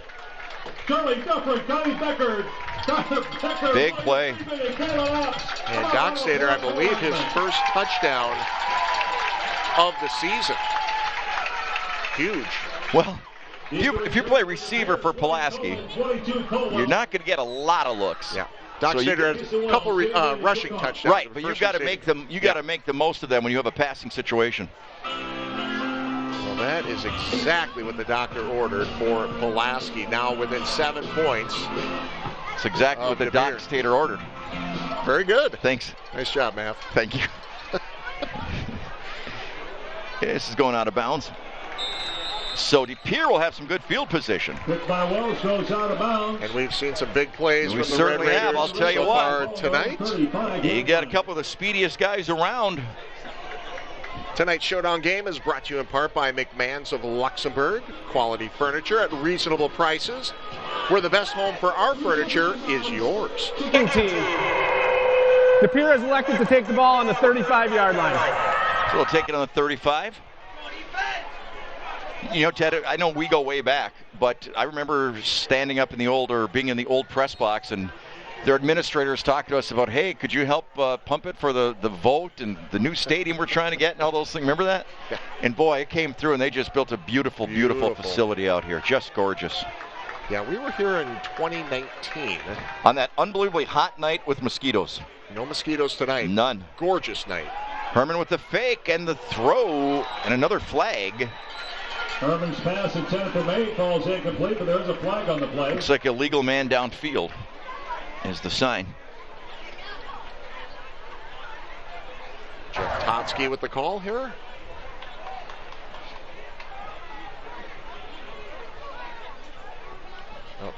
Big play. And Dockstader, I believe, his first touchdown of the season. Huge. Well, if you play receiver for Pulaski, you're not going to get a lot of looks. Yeah. Dockstader has a couple rushing touchdowns. Right, but you've got to make them. Got to make the most of them when you have a passing situation. Well, that is exactly what the doctor ordered for Pulaski. Now within 7 points. It's exactly what the Dockstader ordered. Very good. Thanks. Nice job, Mav. Thank you. This is going out of bounds. So De Pere will have some good field position. Quick by Wells goes out of bounds. And we've seen some big plays We from the certainly Red Raiders have, I'll tell you so what. far tonight. You got a couple of the speediest guys around. Tonight's Showdown game is brought to you in part by McMahon's of Luxembourg. Quality furniture at reasonable prices. Where the best home for our furniture is yours. Team. De Pere has elected to take the ball on the 35-yard line. So we'll take it on the 35. You know, Ted, I know we go way back, but I remember standing up in the being in the old press box, and their administrators talked to us about, hey, could you help pump it for the vote and the new stadium we're trying to get and all those things. Remember that? Yeah. And boy, it came through, and they just built a beautiful facility out here. Just gorgeous. Yeah, we were here in 2019. On that unbelievably hot night with mosquitoes. No mosquitoes tonight. None. Gorgeous night. Herman with the fake and the throw and another flag. Herman's pass intended for May falls incomplete, but there is a flag on the play. Looks like a legal man downfield is the sign. Pulaski with the call here. Well,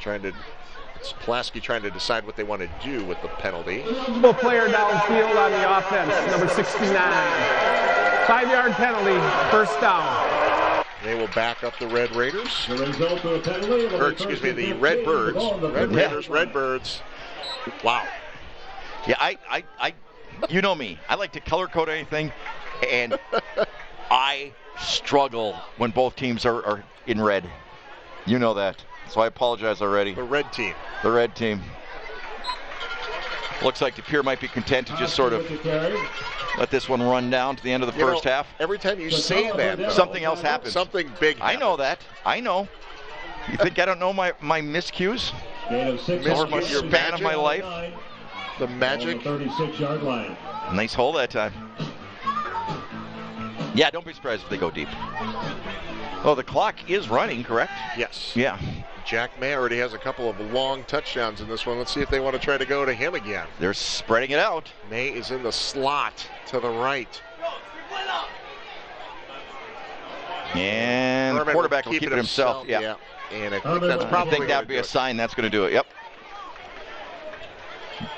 it's Pulaski trying to decide what they want to do with the penalty. Eligible player downfield on the offense, number 69. 5-yard penalty, first down. They will back up the Red Raiders. The result of the penalty. Or excuse me, the Red Birds. Red Raiders, Red Birds. Wow. Yeah, I you know me. I like to color code anything, and I struggle when both teams are in red. You know that. So I apologize already. The red team. The red team. Looks like Pere might be content to just sort of let this one run down to the end of the first half. Every time you say that, something else happens. Something big happens. I know that. I know. You think I don't know my miscues? Or my span of my life? The magic. 36-yard line. Nice hole that time. Yeah, don't be surprised if they go deep. Oh, the clock is running, correct? Yes. Yeah. Jack May already has a couple of long touchdowns in this one. Let's see if they want to try to go to him again. They're spreading it out. May is in the slot to the right. And the quarterback will keep it himself. Yeah. And I think that's probably I think that would be a sign that's going to do it. Yep.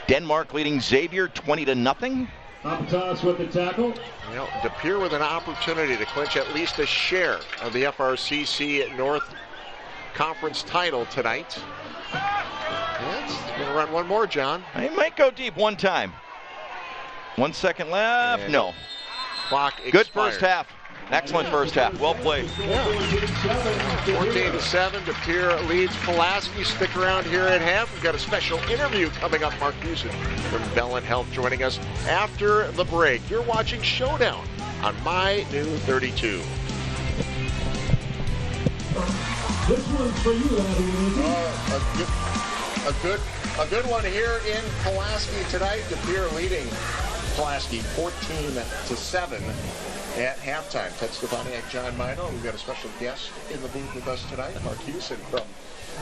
Denmark leading Xavier 20-0. Up toss with the tackle. Well, Pere with an opportunity to clinch at least a share of the FRCC North Conference title tonight. It's going to run one more, John. He might go deep one time. 1 second left. And no. Clock expired. Good first half. Excellent first half. Well played. 14-7. Pere leads Pulaski. Stick around here at half. We've got a special interview coming up. Mark Houston from Bell and Health joining us after the break. You're watching Showdown on My New 32. This one's for you, A good one here in Pulaski tonight. Pere leading Pulaski 14-7. At halftime. Ted Stefaniak, John Mino. We've got a special guest in the booth with us tonight, Mark Houston from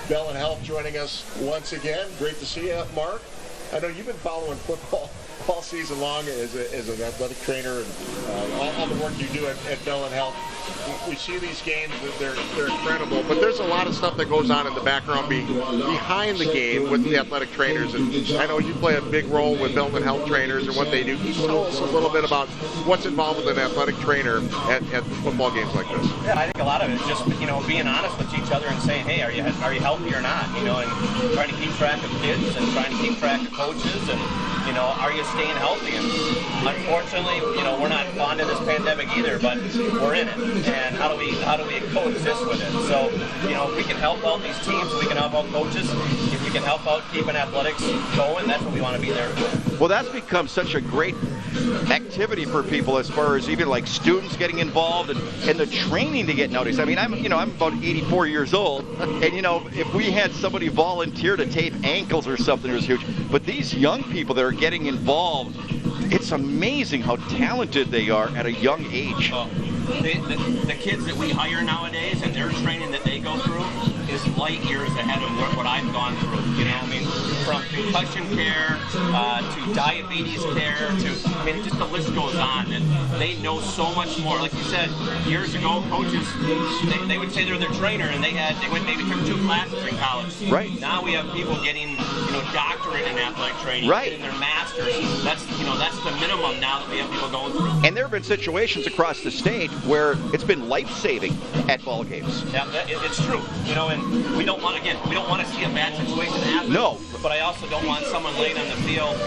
Bell and Health joining us once again. Great to see you, Mark. I know you've been following football all season long as an athletic trainer and all the work you do at Bell and Health. We see these games, they're incredible, but there's a lot of stuff that goes on in the background behind the game with the athletic trainers. And I know you play a big role with Bell and Health trainers and what they do. Can you tell us a little bit about what's involved with an athletic trainer at football games like this? Yeah, I think a lot of it is just, being honest with each other and saying, hey, are you healthy or not? And trying to keep track of kids and trying to keep track of coaches and, are you staying healthy? And unfortunately, we're not fond of this pandemic either, but we're in it. And how do we coexist with it? So, if we can help out these teams, we can help out coaches. If we can help out keeping athletics going, that's what we want to be there for. Well, that's become such a great activity for people as far as even like students getting involved and the training to get noticed. I mean, I'm about 84 years old, and if we had somebody volunteer to tape ankles or something, it was huge. But these young people that are getting involved, it's amazing how talented they are at a young age. The kids that we hire nowadays and their training that they go through is light years ahead of what I've gone through. From concussion care to diabetes care to, just the list goes on. And they know so much more. Like you said, years ago, coaches, they would say they're their trainer, and they went maybe took 2 classes in college. Right. Now we have people getting, doctorate in athletic training, right, getting their masters. That's the minimum now that we have people going through. And there have been situations across the state where it's been life-saving at ball games. Yeah, it's true. And we don't want to see a bad situation happen. No. But I also don't want someone laying on the field,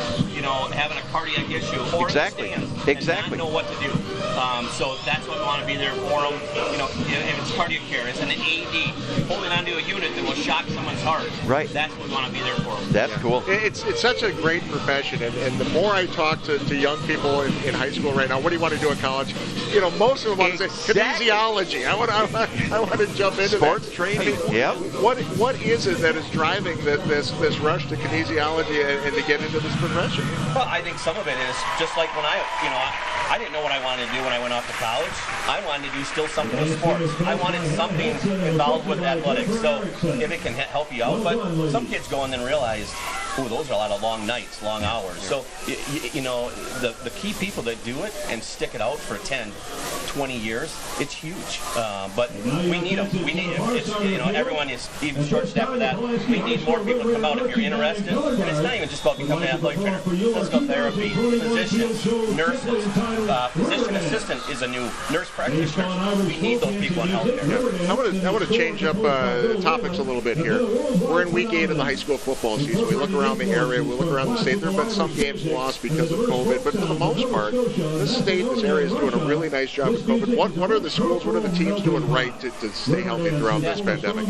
having a cardiac issue or exactly. in the stands and not know what to do. So that's what we want to be there for them. If it's cardiac care, it's an AD holding onto a unit that will shock someone's heart. Right. That's what we want to be there for them. That's cool. It's such a great profession, and the more I talk to young people in high school right now, what do you want to do in college? Most of them want to say kinesiology. I want to jump into sports training. What is it that is driving this rush to kinesiology and to get into this profession? Well, I think some of it is just like when I didn't know what I wanted to do when I went off to college. I wanted to do still something with sports. I wanted something involved with athletics. So if it can help you out, but some kids go in and realize, ooh, those are a lot of long nights, long hours. So, you know, the key people that do it and stick it out for 10, 20 years, it's huge. But we need them. We need them. It's, you know, everyone is even short-staffed with that. We need more people to come out if you're interested. And it's not even just about becoming an athletic trainer. Physical therapy, physicians, nurses, physician assistant is a new nurse practitioner. We need those people in healthcare. I want to change up topics a little bit here. We're in week 8 of the high school football season. We look around the area, we look around the state. There have been some games lost because of COVID, but for the most part, this area is doing a really nice job with COVID. What are the schools, what are the teams doing right to stay healthy throughout this pandemic?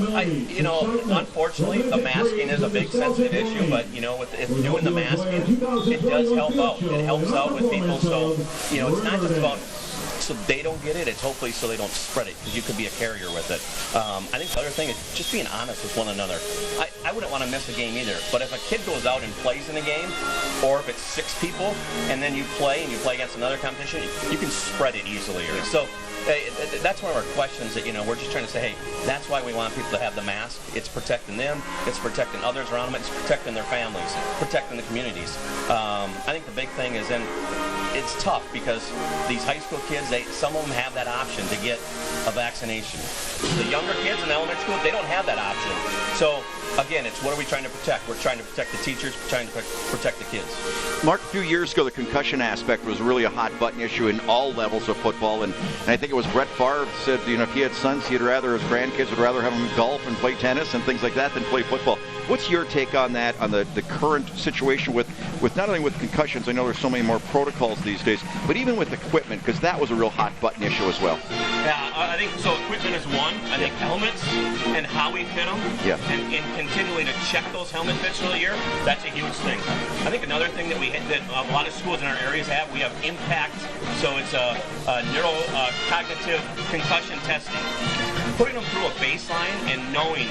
You know, unfortunately, the masking is a big sensitive issue, but, you know, with doing the masking, it does help out. It helps out with people, so, you know, it's not just about so they don't get it, it's hopefully so they don't spread it, because you could be a carrier with it. I think the other thing is just being honest with one another. I wouldn't want to miss a game either, but if a kid goes out and plays in a game, or if it's 6 people, and then you play against another competition, you can spread it easily. So that's one of our questions that, you know, we're just trying to say, hey, that's why we want people to have the mask. It's protecting them, it's protecting others around them, it's protecting their families, protecting the communities. I think the big thing is, it's tough because these high school kids, some of them have that option to get a vaccination. The younger kids in elementary school, they don't have that option. So again, it's what are we trying to protect? We're trying to protect the teachers, we're trying to protect the kids. Mark, a few years ago, the concussion aspect was really a hot button issue in all levels of football, and I think it was Brett Favre said, you know, if he had sons, he'd rather, his grandkids would rather have them golf and play tennis and things like that than play football. What's your take on that, on the current situation with not only with concussions, I know there's so many more protocols these days, but even with equipment, because that was a real hot button issue as well. Yeah, I think so. Equipment is one. I think helmets and how we fit them, and continually to check those helmet fits through the year, that's a huge thing. I think another thing that that a lot of schools in our areas have, we have impact. So it's a neurocognitive concussion testing. Putting them through a baseline and knowing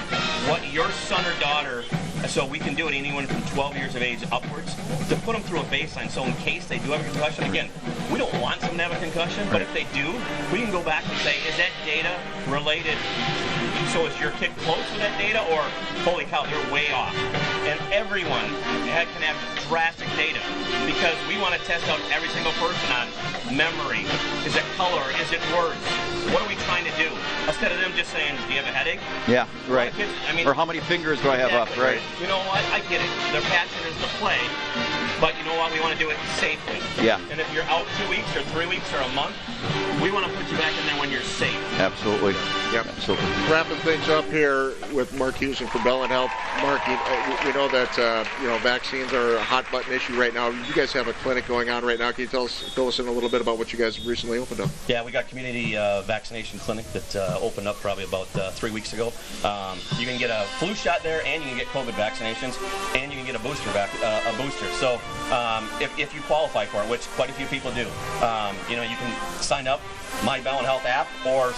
what your son or daughter, so we can do it anyone from 12 years of age upwards, to put them through a baseline. So in case they do have a concussion, again, we don't want them to have a concussion, but if they do, we can go back and say, is that data related? So is your kid close to that data, or holy cow, they're way off? And everyone can have drastic data, because we want to test out every single person on memory. Is it color? Is it words? What are we trying to do? Instead of them just saying, do you have a headache? Yeah, right. Kids, I mean, or how many fingers do I have up, right? You know what? I get it. Their passion is to play. But you know what? We want to do it safely. Yeah. And if you're out 2 weeks or 3 weeks or a month, we want to put you back in there when you're safe. Absolutely. Yep. Absolutely. Wrapping things up here with Mark Hewson from Bell and Health. Mark, we know that vaccines are a hot button issue right now. You guys have a clinic going on right now. Can you fill us in a little bit about what you guys recently opened up? Yeah, we got community vaccination clinic that opened up probably about 3 weeks ago. You can get a flu shot there, and you can get COVID vaccinations, and you can get a booster. So if you qualify for it, which quite a few people do, you can sign up My Bell and Health app, or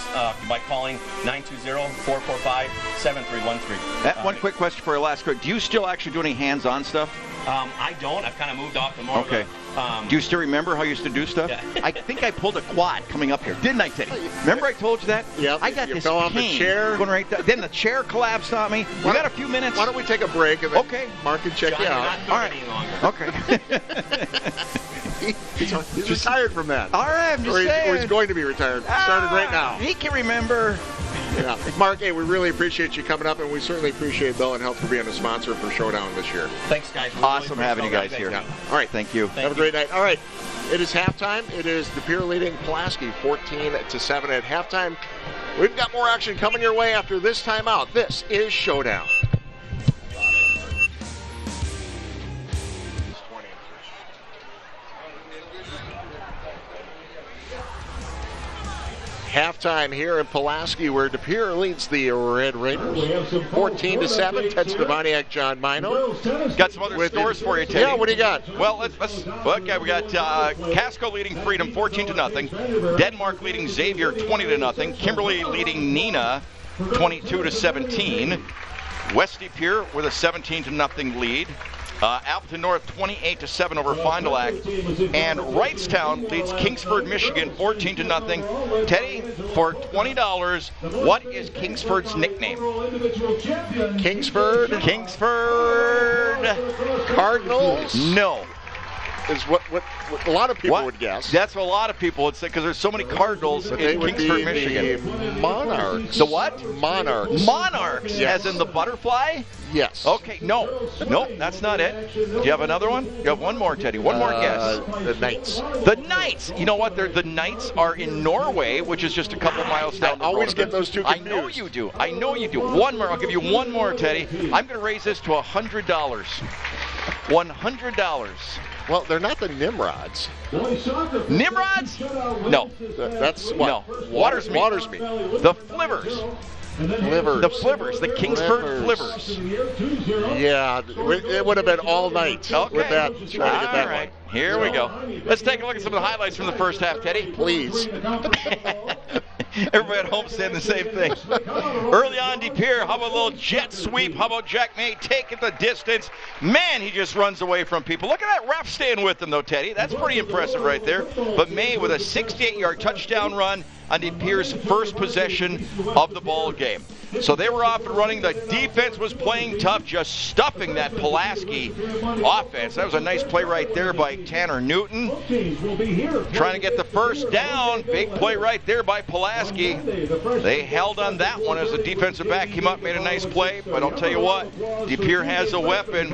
by calling 920-445-7313. One quick question for your last quick. Do you still actually do any hands-on stuff? I don't. I've kind of moved off to more of do you still remember how you used to do stuff? Yeah. I think I pulled a quad coming up here, didn't I, Teddy? Remember I told you that? Yeah. I got you this fell off the chair. Going right then the chair collapsed on me. We got a few minutes. Why don't we take a break and then okay. Mark can check John, you out. All right. Any longer. Okay. He's retired from that. All right, I'm just saying. Or he's going to be retired. Started right now. He can remember. Yeah. Mark, hey, we really appreciate you coming up, and we certainly appreciate Bell and Health for being a sponsor for Showdown this year. Thanks, guys. Awesome having you guys here. Yeah. All right. Thank you. Have a great night. All right. It is halftime. It is the Pere leading Pulaski 14-7 at halftime. We've got more action coming your way after this timeout. This is Showdown. Halftime here in Pulaski, where De Pere leads the Red Raiders 14-7. Ted Stevaniak, John Mino. Got some other scores for you, Teddy. Yeah, what do you got? Well, okay, we got Casco leading Freedom 14-0. Denmark leading Xavier 20-0. Kimberly leading Nina 22-17. West De Pere with a 17-0 lead. Appleton North 28-7 over Fond du Lac. And Wrightstown leads Kingsford, Michigan 14-0. Teddy, for $20, what is Kingsford's nickname? Kingsford Cardinals? No. Is what a lot of people would guess. That's what a lot of people would say because there's so many Cardinals in Kingsford, Michigan. The Monarchs. The what? Monarchs. Monarchs, yes. As in the butterfly? Yes. Okay, no, that's not it. Do you have another one? You have one more, Teddy. One more guess. The Knights. The Knights. You know what? The Knights are in Norway, which is just a couple miles down the road. I always get those two confused. I know you do. One more. I'll give you one more, Teddy. I'm going to raise this to $100. $100. Well, they're not the Nimrods. Nimrods? No. That's what? No. Watersmeet. The Flivers. The Flivers, the Kingsford Flivers. Yeah, it would have been all night with that. Trying to get that right. one. Here we go. Let's take a look at some of the highlights from the first half, Teddy. Please. Everybody at home saying the same thing. Early on, DePere, how about a little jet sweep? How about Jack May taking the distance? Man, he just runs away from people. Look at that ref staying with him, though, Teddy. That's pretty impressive right there. But May with a 68-yard touchdown run on DePere's first possession of the ball game. So they were off and running. The defense was playing tough, just stuffing that Pulaski offense. That was a nice play right there by Tanner Newton. Trying to get the first down. Big play right there by Pulaski. They held on that one as the defensive back came up, made a nice play. But I'll tell you what, DePere has a weapon.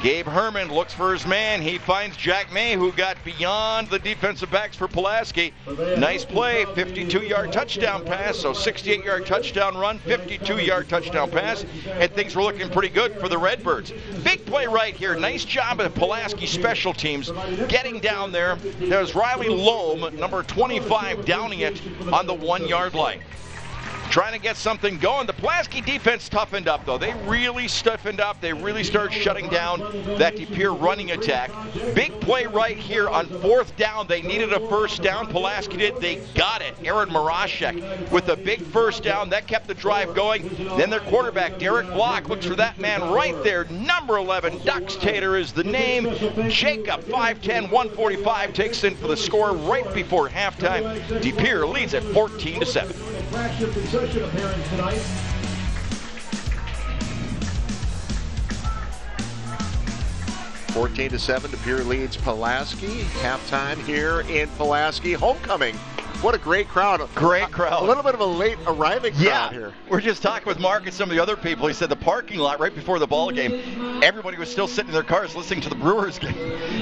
Gabe Herman looks for his man. He finds Jack May, who got beyond the defensive backs for Pulaski. Nice play, 52-yard touchdown pass, so 68-yard touchdown run. 52-yard touchdown pass, and things were looking pretty good for the Redbirds. Big play right here. Nice job of Pulaski special teams getting down there. There's Riley Loam, number 25, downing it on the 1-yard line. Trying to get something going. The Pulaski defense toughened up, though. They really stiffened up. They really started shutting down that DePere running attack. Big play right here on 4th down. They needed a first down. Pulaski did. They got it. Aaron Morashek with a big first down. That kept the drive going. Then their quarterback, Derek Block, looks for that man right there. Number 11, Dux Tater is the name. Jacob, 5'10", 145, takes in for the score right before halftime. DePere leads at 14-7. Appearance tonight. 14-7, DePere leads Pulaski. Halftime here in Pulaski. Homecoming. What a great crowd. Great crowd. A little bit of a late arriving crowd here. We're just talking with Mark and some of the other people. He said the parking lot right before the ball game, everybody was still sitting in their cars listening to the Brewers game.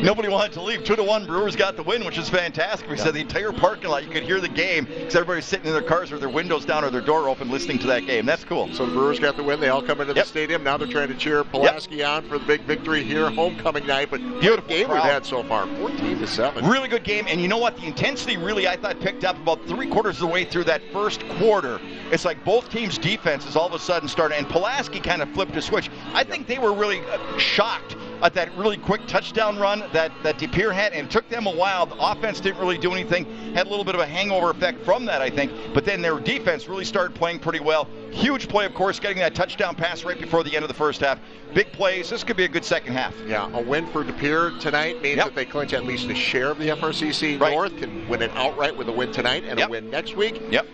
Nobody wanted to leave. 2-1, Brewers got the win, which is fantastic. We said the entire parking lot, you could hear the game because everybody's sitting in their cars with their windows down or their door open listening to that game. That's cool. So the Brewers got the win. They all come into the stadium. Now they're trying to cheer Pulaski on for the big victory here, homecoming night. But beautiful game we've had so far, 14-7. Really good game. And you know what? The intensity really, I thought, picked up about 3/4 of the way through that first quarter. It's like both teams' defenses all of a sudden started, and Pulaski kind of flipped a switch. I think they were really shocked at that really quick touchdown run that DePere had, and it took them a while. The offense didn't really do anything, had a little bit of a hangover effect from that, I think, but then their defense really started playing pretty well. Huge play, of course, getting that touchdown pass right before the end of the first half. Big plays. This could be a good second half. Yeah, a win for DePere tonight means that they clinch at least a share of the FRCC North, can win it outright with a win tonight and a win next week. Yep.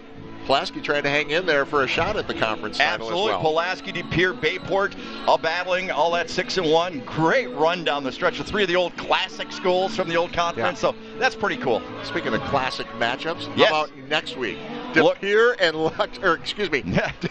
Pulaski trying to hang in there for a shot at the conference title as well. Pulaski, DePere, Bayport, all battling, all at 6-1. Great run down the stretch of 3 of the old classic schools from the old conference. So that's pretty cool. Speaking of classic matchups, yes. How about next week? DePere and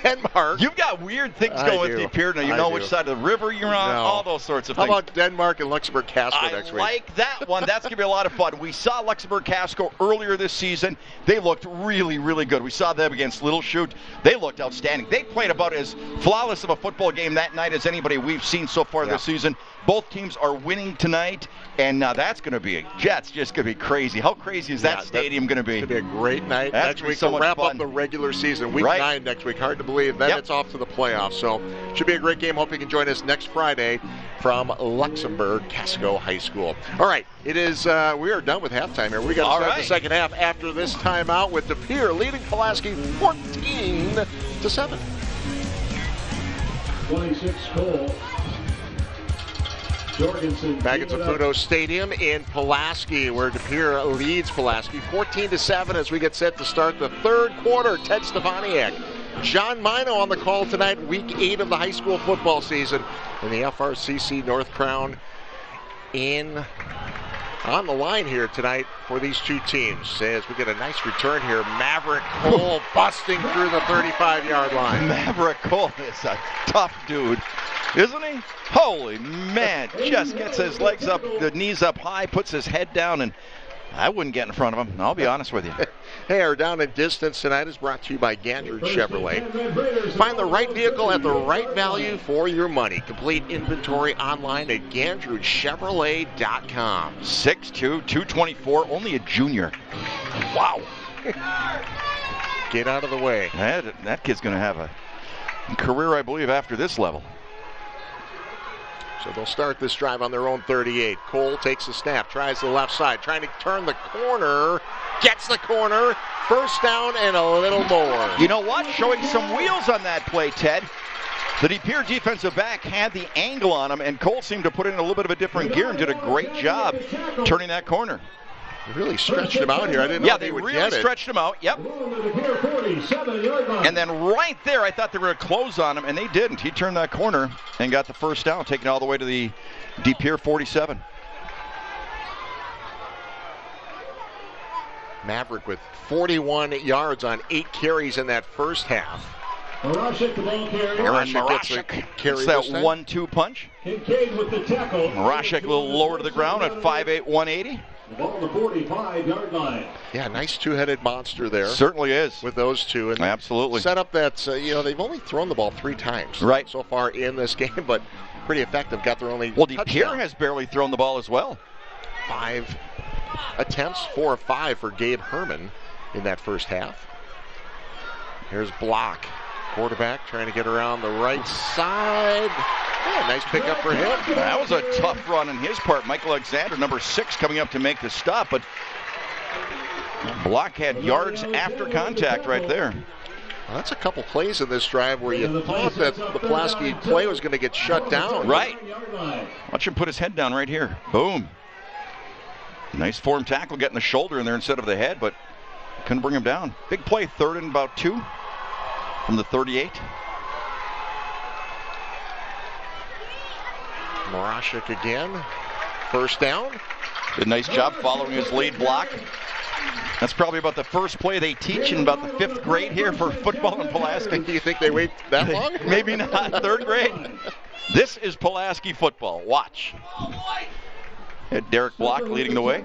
Denmark. You've got weird things going with DePere now. You know which side of the river you're on, all those sorts of things. How about Denmark and Luxembourg-Casco next week? I like that one. That's going to be a lot of fun. We saw Luxembourg-Casco earlier this season. They looked really, really good. We saw them against Little Chute. They looked outstanding. They played about as flawless of a football game that night as anybody we've seen so far this season. Both teams are winning tonight, and that's going to be just going to be crazy. How crazy is that stadium going to be? It's going to be a great night next week to wrap up the regular season. Week 9 next week. Hard to believe. Then it's off to the playoffs. So should be a great game. Hope you can join us next Friday from Luxembourg-Casco High School. All right, it is. We are done with halftime here. We got to start the second half after this timeout with DePere leading Pulaski 14-7. 26 Cole. Back at Saputo Stadium in Pulaski, where De Pere leads Pulaski 14-7 as we get set to start the third quarter. Ted Stefaniak, John Mino on the call tonight, week 8 of the high school football season, and the FRCC North Crown on the line here tonight for these two teams. As we get a nice return here, Maverick Cole busting through the 35-yard line. Maverick Cole is a tough dude, isn't he? Holy man, just gets his legs up, the knees up high, puts his head down, and I wouldn't get in front of him, I'll be honest with you. Hey, our Down and Distance tonight is brought to you by Gandridge Chevrolet. Find the right vehicle at the right value for your money. Complete inventory online at GandridgeChevrolet.com. 6'2", 224, only a junior. Wow. Get out of the way. That kid's going to have a career, I believe, after this level. So they'll start this drive on their own 38. Cole takes the snap, tries the left side, trying to turn the corner, gets the corner, first down and a little more. You know what? Showing some wheels on that play, Ted. The De Pere defensive back had the angle on him, and Cole seemed to put it in a little bit of a different gear and did a great job turning that corner. They really stretched him out here. I didn't know they would really get it. Stretched him out, yep. And then right there, I thought they were going to close on him, and they didn't. He turned that corner and got the first down, taking it all the way to the De Pere 47. Maverick with 41 yards on 8 carries in that first half. Marashek, the ball carrier. Marashek gets that 1-2 punch. Kincaid with the tackle. Marashek a little lower to the ground at 5'8", 180. The ball on the 45-yard line. Yeah, nice two-headed monster there. Certainly is. With those two. And absolutely. Set up that, they've only thrown the ball 3 times so far in this game, but pretty effective. Got their only touchdown. De Pere has barely thrown the ball as well. 5 attempts, 4 of 5 for Gabe Herman in that first half. Here's Block. Quarterback trying to get around the right side. Yeah, nice pickup for him. That was a tough run on his part. Michael Alexander, number 6, coming up to make the stop, but Block had yards after contact right there. Well, that's a couple plays in this drive where you thought that the Pulaski play was going to get shut down. Right. Watch him put his head down right here. Boom. Nice form tackle, getting the shoulder in there instead of the head, but couldn't bring him down. Big play, 3rd and about 2 from the 38. Marashek again. First down. Did a nice job following his lead block. That's probably about the first play they teach in about the 5th grade here for football in Pulaski. Do you think they wait that long? Maybe not. 3rd grade. This is Pulaski football. Watch. Had Derek Block leading the way.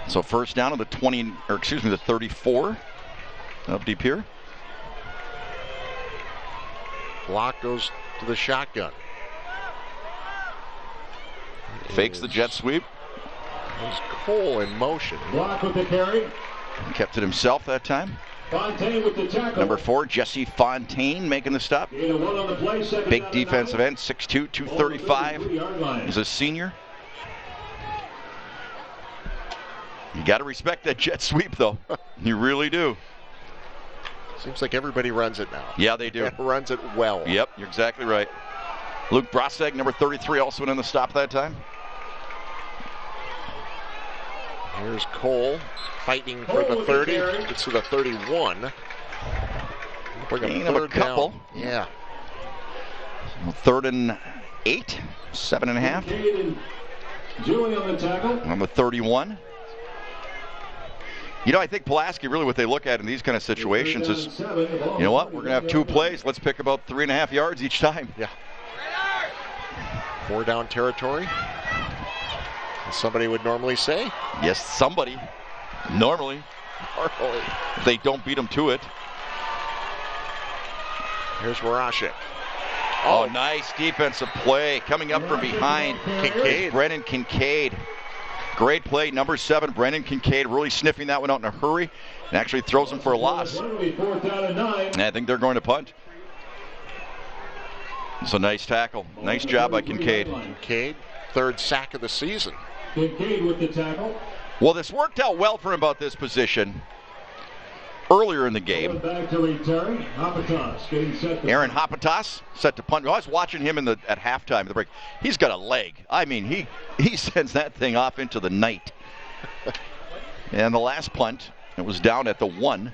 So first down of the 34 of De Pere. Block goes to the shotgun. Fakes the jet sweep. There's Cole in motion. Block with the carry. Kept it himself that time. Fontaine with the tackle. Number 4, Jesse Fontaine making the stop. Big defensive end, 6'2", 235. He's a senior. You got to respect that jet sweep, though. You really do. Seems like everybody runs it now. Yeah, they do. Runs it well. Yep, you're exactly right. Luke Broseg, number 33, also in the stop that time. Here's Cole fighting for the 30. It's to the 31. Bring a couple. Down. Yeah. 3rd and 8, 7.5. Julie on the tackle. On the 31. You know, I think Pulaski, really what they look at in these kind of situations is, you know what, we're going to have 2 plays. Let's pick about 3.5 yards each time. Yeah. 4 down territory. As somebody would normally say. Yes, somebody. Normally. They don't beat them to it. Here's Marashek. Oh, nice defensive play. Coming up from behind. Kincaid. Brennan Kincaid. Great play, number 7, Brennan Kincaid, really sniffing that one out in a hurry and actually throws him for a loss. And I think they're going to punt. It's a nice tackle. Nice job by Kincaid. Kincaid, 3rd sack of the season. Kincaid with the tackle. Well, this worked out well for him about this position. earlier in the game. Back to return. Hapatas getting set to Aaron Hapatas set to punt. I was watching him at halftime, the break. He's got a leg. I mean, he sends that thing off into the night. And the last punt, it was down at the 1.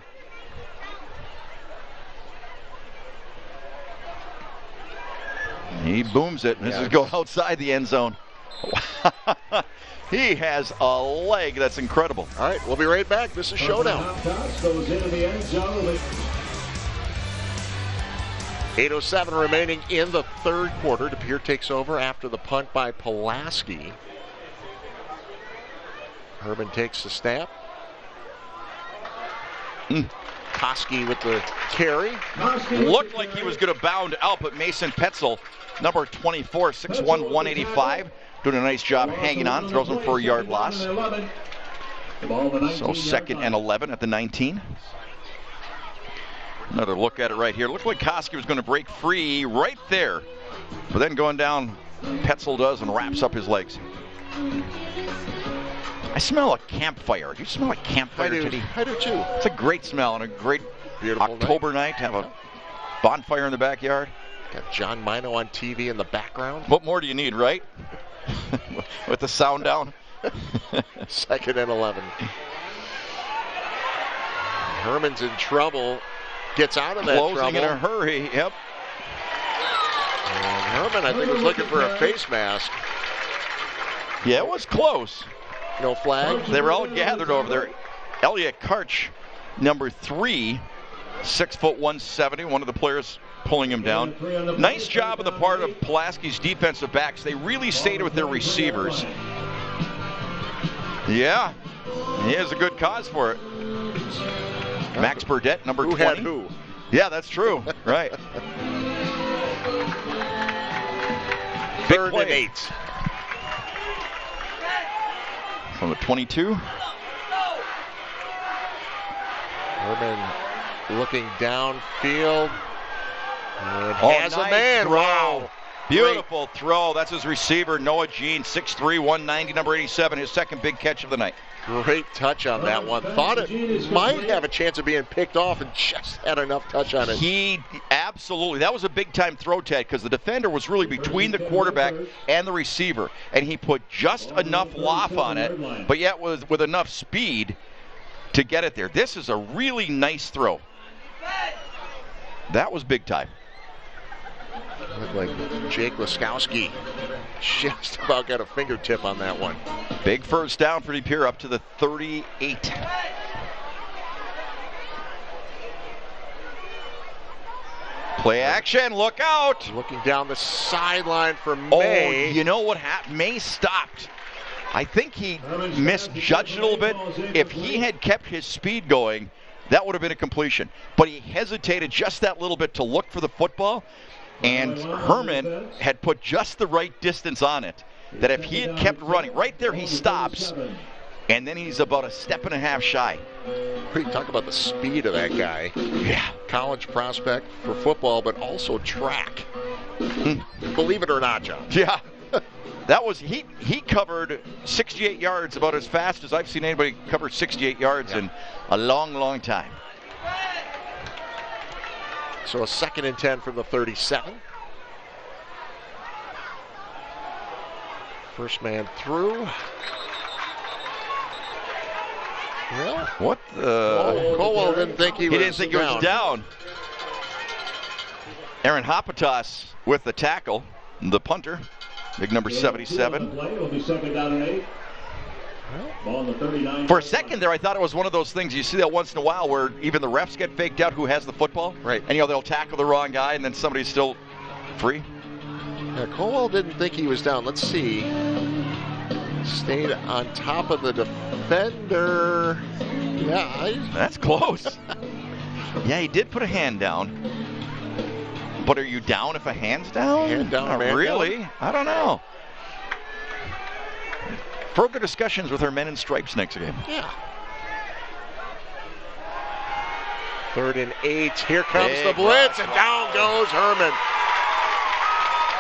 He booms it. This is going outside the end zone. He has a leg that's incredible. All right, we'll be right back. This is Showdown. goes into the end zone. 8:07 remaining in the third quarter. Pere takes over after the punt by Pulaski. Herman takes the snap. Koski with the carry. Looked like he was going to bound out, but Mason Petzel, number 24, 6'1", 185, doing a nice job hanging on, throws him for a yard loss. So 2nd and 11 at the 19. Another look at it right here. Looked like Koski was going to break free right there, but then going down, Petzel does and wraps up his legs. I smell a campfire. Do you smell a campfire today? I do too. It's a great smell on a great Beautiful October night. Have a bonfire in the backyard. Got John Mino on TV in the background. What more do you need, right? With the sound down. 2nd and 11. Herman's in trouble. Gets out of that Closing trouble. in a hurry. Yep. And Herman, I think, was looking for a face mask. Yeah, it was close. No flag. They were all gathered over there. Elliot Karch, number 3, 6'170", one of the players pulling him down. Nice job on the part of Pulaski's defensive backs. They really stayed with their receivers. Yeah, he has a good cause for it. Max Burdett, number 20. Who had who? Yeah, that's true. Right. Third and 8. From the 22. Herman looking downfield. And has nice a man. Throw. Wow. Beautiful throw. That's his receiver, Noah Jean, 6'3", 190, number 87, his second big catch of the night. Great touch on that one. Thought it might have a chance of being picked off and just had enough touch on it. He absolutely, that was a big time throw, Ted, because the defender was really between the quarterback and the receiver, and he put just enough loft on it, but yet with enough speed to get it there. This is a really nice throw. That was big time. Looked like Jake Laskowski just about got a fingertip on that one. Big first down for Pere up to the 38. Play action, look out! Looking down the sideline for May. Oh, you know what happened? May stopped. I think he misjudged it a little bit. If he had kept his speed going, that would have been a completion. But he hesitated just that little bit to look for the football. And Herman had put just the right distance on it, that if he had kept running, right there he stops, and then he's about a step and a half shy. What do you talk about the speed of that guy? Yeah. College prospect for football, but also track. Believe it or not, John. Yeah. That was, he covered 68 yards about as fast as I've seen anybody cover 68 yards in a long, long time. So a 2nd and 10 from the 37. First man through. Well, what the? Colwell didn't think he was didn't think he was down. Aaron Hapatas with the tackle, the punter, big number 77. For a second there, I thought it was one of those things you see that once in a while where even the refs get faked out who has the football. Right. And, they'll tackle the wrong guy and then somebody's still free. Yeah, Colwell didn't think he was down. Let's see. Stayed on top of the defender. Yeah. That's close. Yeah, he did put a hand down. But are you down if a hand's down? Hand down, Not man really. down. I don't know. Further discussions with our men in stripes next game. Yeah. 3rd and 8. Here comes the blitz, and down goes Herman.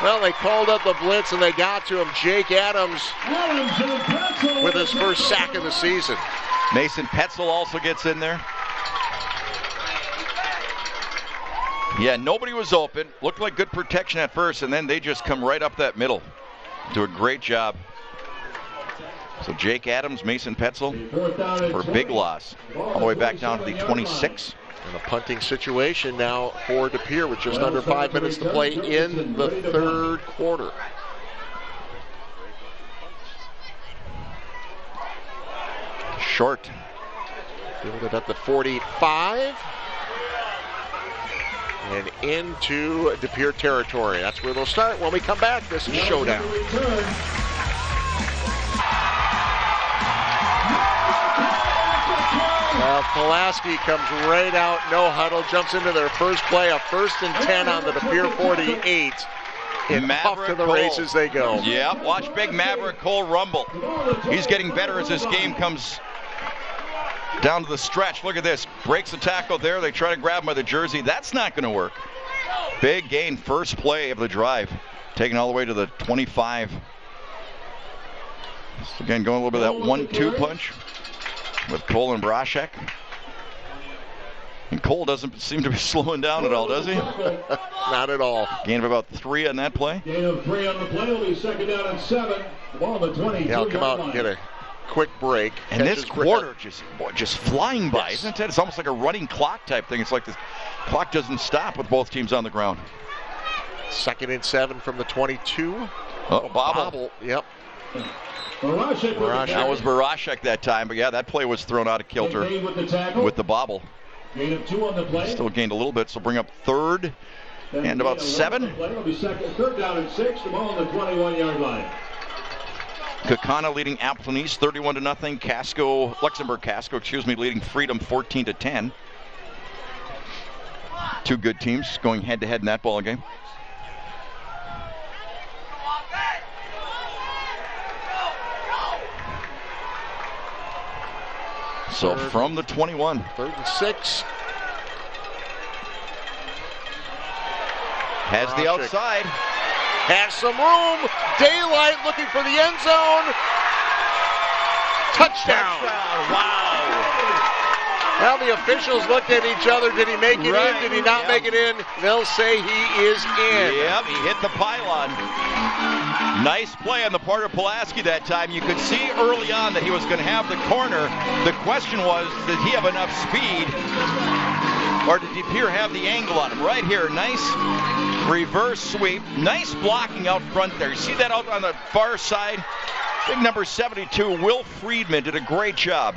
Well, they called up the blitz, and they got to him. Jake Adams with his first sack of the season. Mason Petzel also gets in there. Yeah, nobody was open. Looked like good protection at first, and then they just come right up that middle. Do a great job. So Jake Adams, Mason Petzel for a big loss. All the way back down to the 26. And a punting situation now for De Pere with just under 5 minutes to play in the third quarter. Short. Fielded at the 45. And into De Pere territory. That's where they'll start when we come back. This is Showdown. Pulaski comes right out, no huddle, jumps into their first play, a 1st and 10 on the De Pere 48. And off to the races they go. Yeah, watch big Maverick Cole rumble. He's getting better as this game comes down to the stretch. Look at this. Breaks the tackle there. They try to grab him by the jersey. That's not going to work. Big gain, first play of the drive. Taken all the way to the 25. So again, going a little bit of that 1-2 punch with Cole and Brashek. And Cole doesn't seem to be slowing down at all, does he? Not at all. Gain of about 3 on that play. Gain of 3 on the play. Will be 2nd down and 7. The ball on the 22. Yeah, he'll come out and get a quick break. And this quarter just flying by, yes. Isn't it? It's almost like a running clock type thing. It's like the clock doesn't stop with both teams on the ground. 2nd and 7 from the 22. Oh, bobble. Yep. That was Barashek that time, but yeah, that play was thrown out of kilter with the bobble. Gain of 2 on the play. Still gained a little bit, so bring up 3rd and about 7. It'll be 3rd down and 6. The ball on the 21-yard line. Kakana leading Appleton East 31-0. Luxembourg Casco, leading Freedom 14-10. Two good teams going head-to-head in that ball game. So from the 21. 3rd and 6. Has the outside. Has some room. Daylight looking for the end zone. Touchdown. Wow. Well, the officials looked at each other. Did he make it in? Did he not make it in? They'll say he is in. Yep, he hit the pylon. Nice play on the part of Pulaski that time. You could see early on that he was going to have the corner. The question was, did he have enough speed? Or did De Pere have the angle on him? Right here, nice reverse sweep. Nice blocking out front there. You see that out on the far side? Big number 72, Will Friedman, did a great job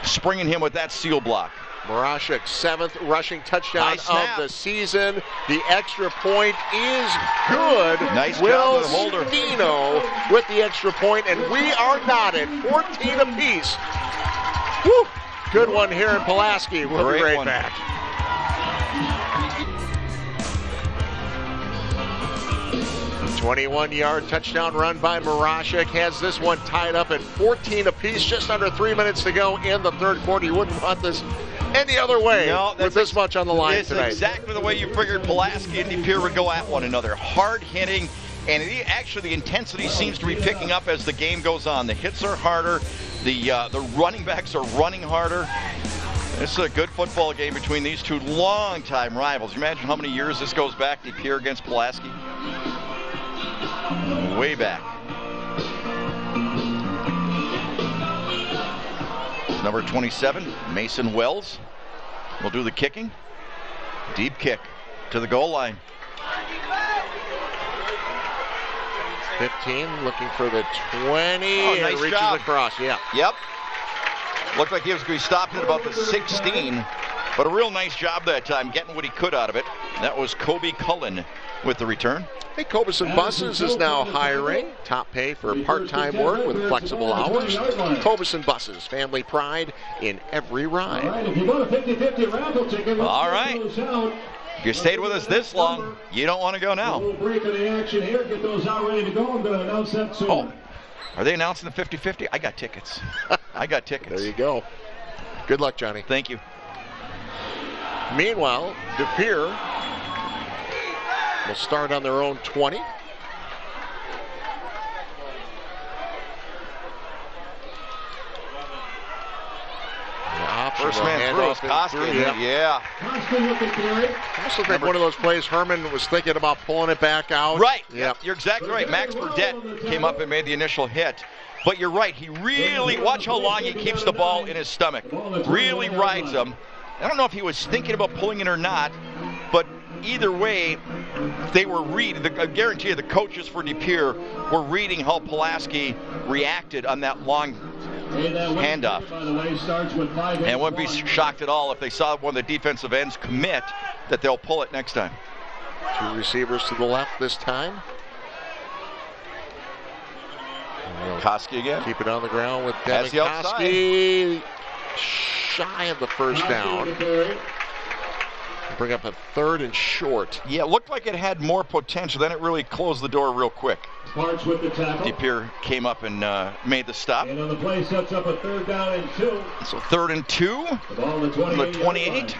springing him with that seal block. Morashek's 7th rushing touchdown of the season. The extra point is good. Nice Will job with Holder. Stino with the extra point, and we are knotted 14 apiece. Woo! Good one here in Pulaski. We'll be right back. 21-yard touchdown run by Morashek has this one tied up at 14 apiece. Just under 3 minutes to go in the third quarter. You wouldn't want this any other way with this much on the line tonight. It's exactly the way you figured Pulaski and De Pere would go at one another. Hard hitting, and actually the intensity seems to be picking up as the game goes on. The hits are harder. The running backs are running harder. This is a good football game between these two long-time rivals. You imagine how many years this goes back, De Pere against Pulaski? Way back. Number 27, Mason Wells will do the kicking. Deep kick to the goal line. 15 looking for the 20 and nice reaches job. Across. Yeah. Yep. Looked like he was going to be stopped at about the 16, but a real nice job that time, getting what he could out of it. That was Kobe Cullen with the return. Hey, Cobeson Buses is now hiring. Top pay for part-time work with flexible hours. Cobeson Buses, family pride in every ride. All right, if you want a 50-50 raffle ticket, all right. If you stayed with us this long, you don't want to go now. A little break in the action here. Get those out ready to go. I'm going to announce that soon. Oh, are they announcing the 50-50? I got tickets. I got tickets. There you go. Good luck, Johnny. Thank you. Meanwhile, De Pere will start on their own 20. The option. First man through is Pulaski. Yeah. Almost looked like one of those plays Herman was thinking about pulling it back out. Right. Yep. You're exactly right. Max Burdett came up and made the initial hit. But you're right. He really, watch how long he keeps the ball in his stomach. Really rides him. I don't know if he was thinking about pulling it or not, but either way, they were reading. I guarantee you the coaches for De Pere were reading how Pulaski reacted on that long handoff. And I wouldn't be shocked at all if they saw one of the defensive ends commit that they'll pull it next time. Two receivers to the left this time. Koski again. Keep it on the ground with Has Devin the outside. Koski. Shy of the first down. Bring up a 3rd and short. Yeah, it looked like it had more potential. Then it really closed the door real quick. De Pere came up and made the stop. And on the play sets up a 3rd down and 2. So 3rd and 2 From the 28.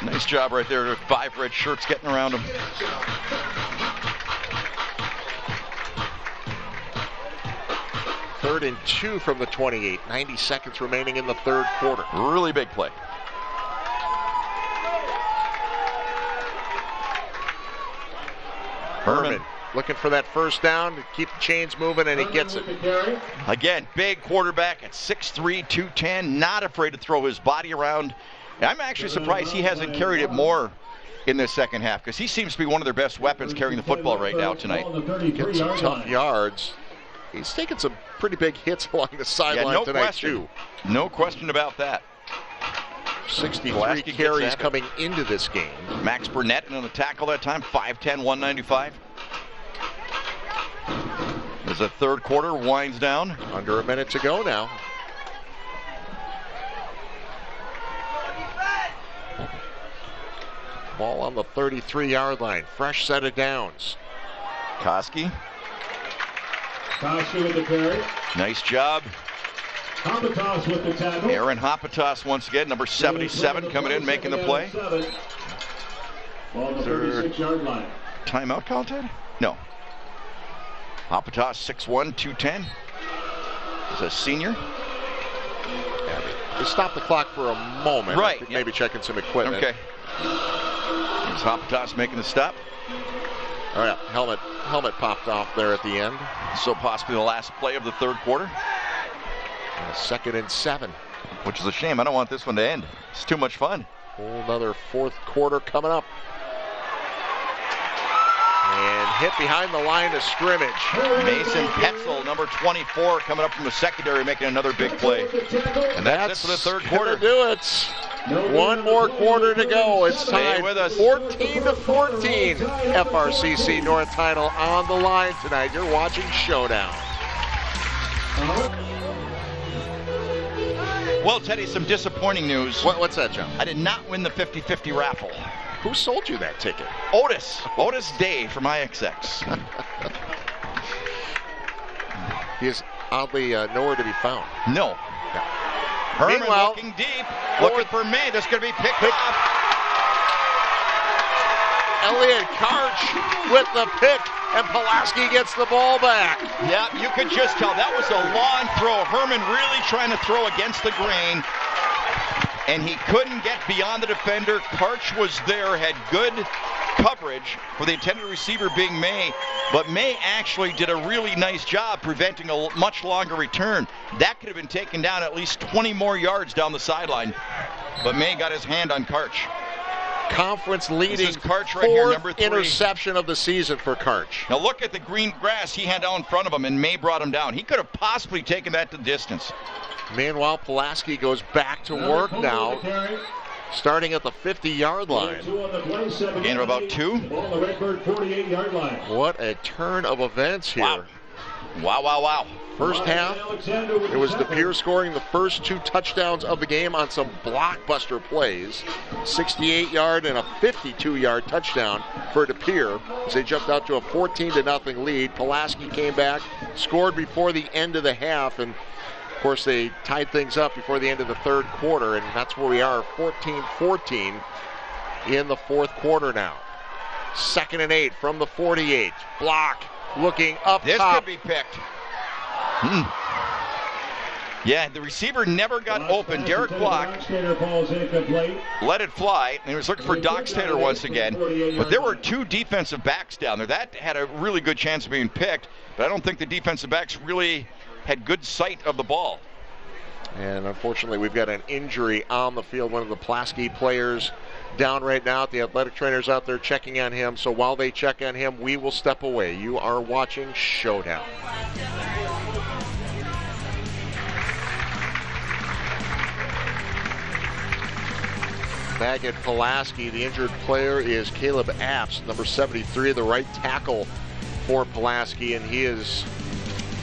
Nice job right there. 5 red shirts getting around him. Third and 2 from the 28. 90 seconds remaining in the 3rd quarter. Really big play. Herman looking for that first down to keep the chains moving, and he gets it. Again, big quarterback at 6'3", 210, not afraid to throw his body around. I'm actually surprised he hasn't carried it more in this second half, because he seems to be one of their best weapons carrying the football right now tonight. Getting some tough yards. He's taking some pretty big hits along the sideline tonight, too. No question about that. 63 Pulaski carries coming into this game. Max Burnett on the tackle that time, 5'10", 195. As the 3rd quarter winds down. Under a minute to go now. Ball on the 33-yard line. Fresh set of downs. Koski. Koski with the carry. Nice job. Hopitas with the tackle. Aaron Hopitas once again, number 77, coming in, making the play. Ball on the 36-yard line. Timeout call, Ted? No. Hopitas, 6'1", 210. He's a senior. They stopped the clock for a moment. Right. Maybe checking some equipment. Okay. Here's Hopitas making the stop. All right, helmet popped off there at the end. So possibly the last play of the 3rd quarter. And a 2nd and 7. Which is a shame. I don't want this one to end. It's too much fun. Whole another 4th quarter coming up. And hit behind the line of scrimmage. Mason Petzel, number 24, coming up from the secondary, making another big play. And that's it for the 3rd quarter. Do it. One more quarter to go. It's tied with us. 14-14. FRCC North title on the line tonight. You're watching Showdown. Well, Teddy, some disappointing news. What's that, John? I did not win the 50-50 raffle. Who sold you that ticket? Otis Day from IXX. He is oddly nowhere to be found. No. Herman Meanwhile, looking deep, looking for May. This is going to be picked off. Elliott Karch with the pick, and Pulaski gets the ball back. Yeah, you could just tell that was a long throw. Herman really trying to throw against the grain, and he couldn't get beyond the defender. Karch was there, had good coverage for the intended receiver being May, but May actually did a really nice job preventing a much longer return. That could have been taken down at least 20 more yards down the sideline, but May got his hand on Karch. Conference leading Karch right here, number 3. Interception of the season for Karch. Now look at the green grass he had out in front of him, and May brought him down. He could have possibly taken that to distance. Meanwhile, Pulaski goes back to work now, starting at the 50-yard line. Gain of about 2. What a turn of events here. Wow. First half, it was De Pere scoring the first 2 touchdowns of the game on some blockbuster plays. 68-yard and a 52-yard touchdown for De Pere as they jumped out to a 14-0 lead. Pulaski came back, scored before the end of the half, and of course they tied things up before the end of the 3rd quarter, and that's where we are, 14-14 in the 4th quarter now. 2nd and 8 from the 48. Block looking up this top. This could be picked. Yeah, the receiver never got open. Derek Block let it fly, and he was looking for Dockstader once again. But there were 2 defensive backs down there. That had a really good chance of being picked, but I don't think the defensive backs really had good sight of the ball. And unfortunately, we've got an injury on the field. One of the Pulaski players down right now. The athletic trainers out there checking on him. So while they check on him, we will step away. You are watching Showdown. Back at Pulaski, the injured player is Caleb Apps, number 73, the right tackle for Pulaski, and he is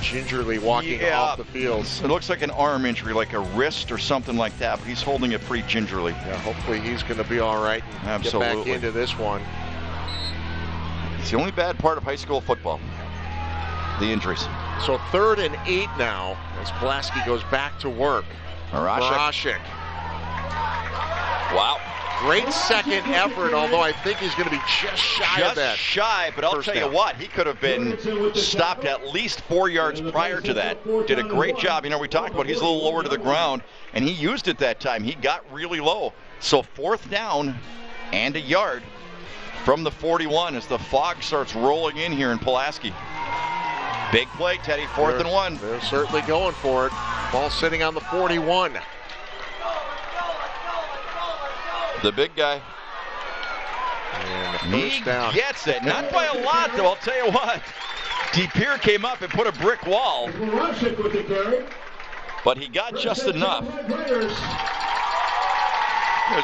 gingerly walking off the field. It looks like an arm injury, like a wrist or something like that, but he's holding it pretty gingerly. Yeah, hopefully he's going to be all right and Absolutely. get back into this one. It's the only bad part of high school football, the injuries. So 3rd and 8 now as Pulaski goes back to work. Marashik. Wow. Great second effort, although I think he's going to be just shy of that. Just shy, but I'll tell you what, he could have been stopped at least 4 yards prior to that. Did a great job. You know, we talked about he's a little lower to the ground, and he used it that time. He got really low. So 4th down and a yard from the 41 as the fog starts rolling in here in Pulaski. Big play, Teddy, 4th and 1. They're certainly going for it. Ball sitting on the 41. The big guy. And the first down. Gets it. Not by a lot, though, I'll tell you what. Pere came up and put a brick wall. But he got just enough. There's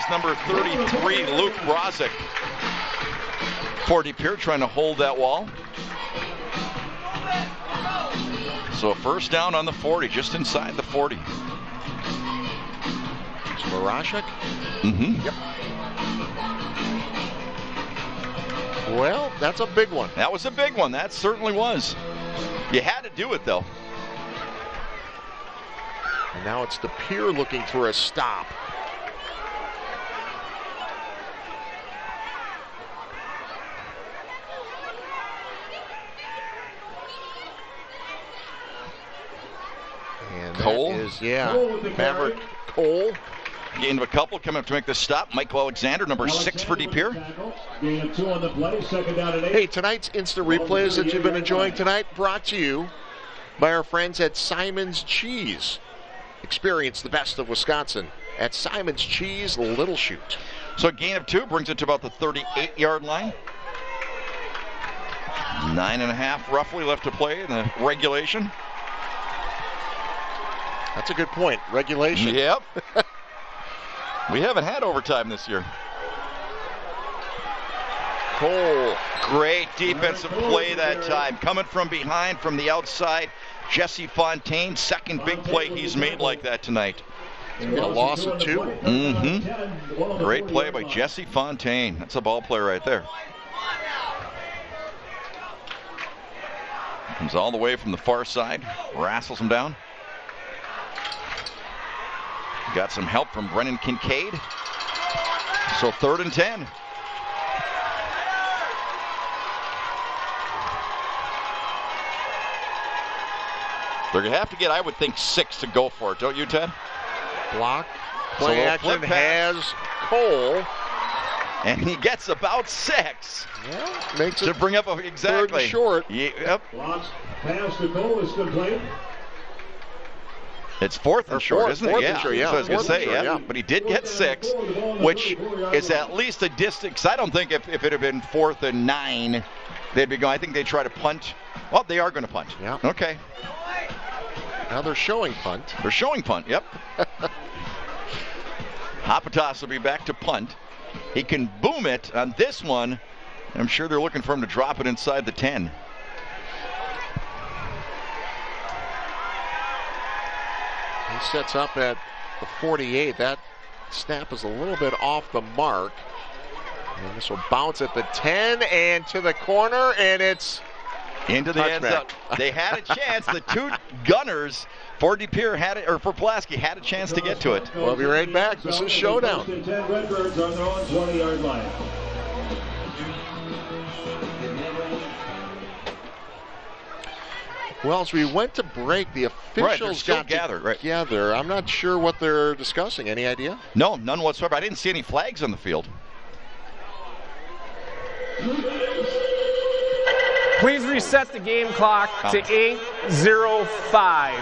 number 33, Luke Brozick. For Pere trying to hold that wall. So 1st down on the 40, just inside the 40. Marashik? Mm-hmm. Yep. Well, that's a big one. That was a big one. That certainly was. You had to do it, though. And now it's Pere looking for a stop. And Cole? Maverick Cole. Gain of a couple coming up to make the stop. Michael Alexander, number 6 for Pere. Hey, tonight's instant replays that you've been enjoying tonight brought to you by our friends at Simon's Cheese. Experience the best of Wisconsin at Simon's Cheese, Little Chute. So a gain of 2 brings it to about the 38-yard line. 9.5 roughly left to play in the regulation. That's a good point. Regulation. Yep. We haven't had overtime this year. Cole. Great defensive play that time. Coming from behind, from the outside. Jesse Fontaine, second big play he's made like that tonight. A loss of 2. Mm-hmm. Great play by Jesse Fontaine. That's a ball player right there. Comes all the way from the far side. Wrestles him down. Got some help from Brennan Kincaid. So 3rd and 10. They're going to have to get, I would think, 6 to go for it. Don't you, Ted? Block. Play action has Cole. And he gets about 6. Yeah, makes to it bring up exactly. 3rd and short. Yep. Pass to Cole is complete. It's 4th and short, isn't it? Fourth Yeah. and short, yeah. So I was going to say, yeah. But he did get 6, which is at least a distance. I don't think if it had been 4th and 9, they'd be going. I think they'd try to punt. Well, they are going to punt. Yeah. Okay. Now they're showing punt. They're showing punt, yep. Hopitas will be back to punt. He can boom it on this one. I'm sure they're looking for him to drop it inside the 10. He sets up at the 48. That snap is a little bit off the mark. And this will bounce at the 10 and to the corner, and it's into the end zone. They had a chance. The 2 gunners for Pere had it, or for Pulaski had a chance to get to it. We'll be right back. This is Showdown. 10 Redbirds on their own 20-yard line. Well, as we went to break, the officials got together. I'm not sure what they're discussing. Any idea? No, none whatsoever. I didn't see any flags on the field. Please reset the game clock to 8:05.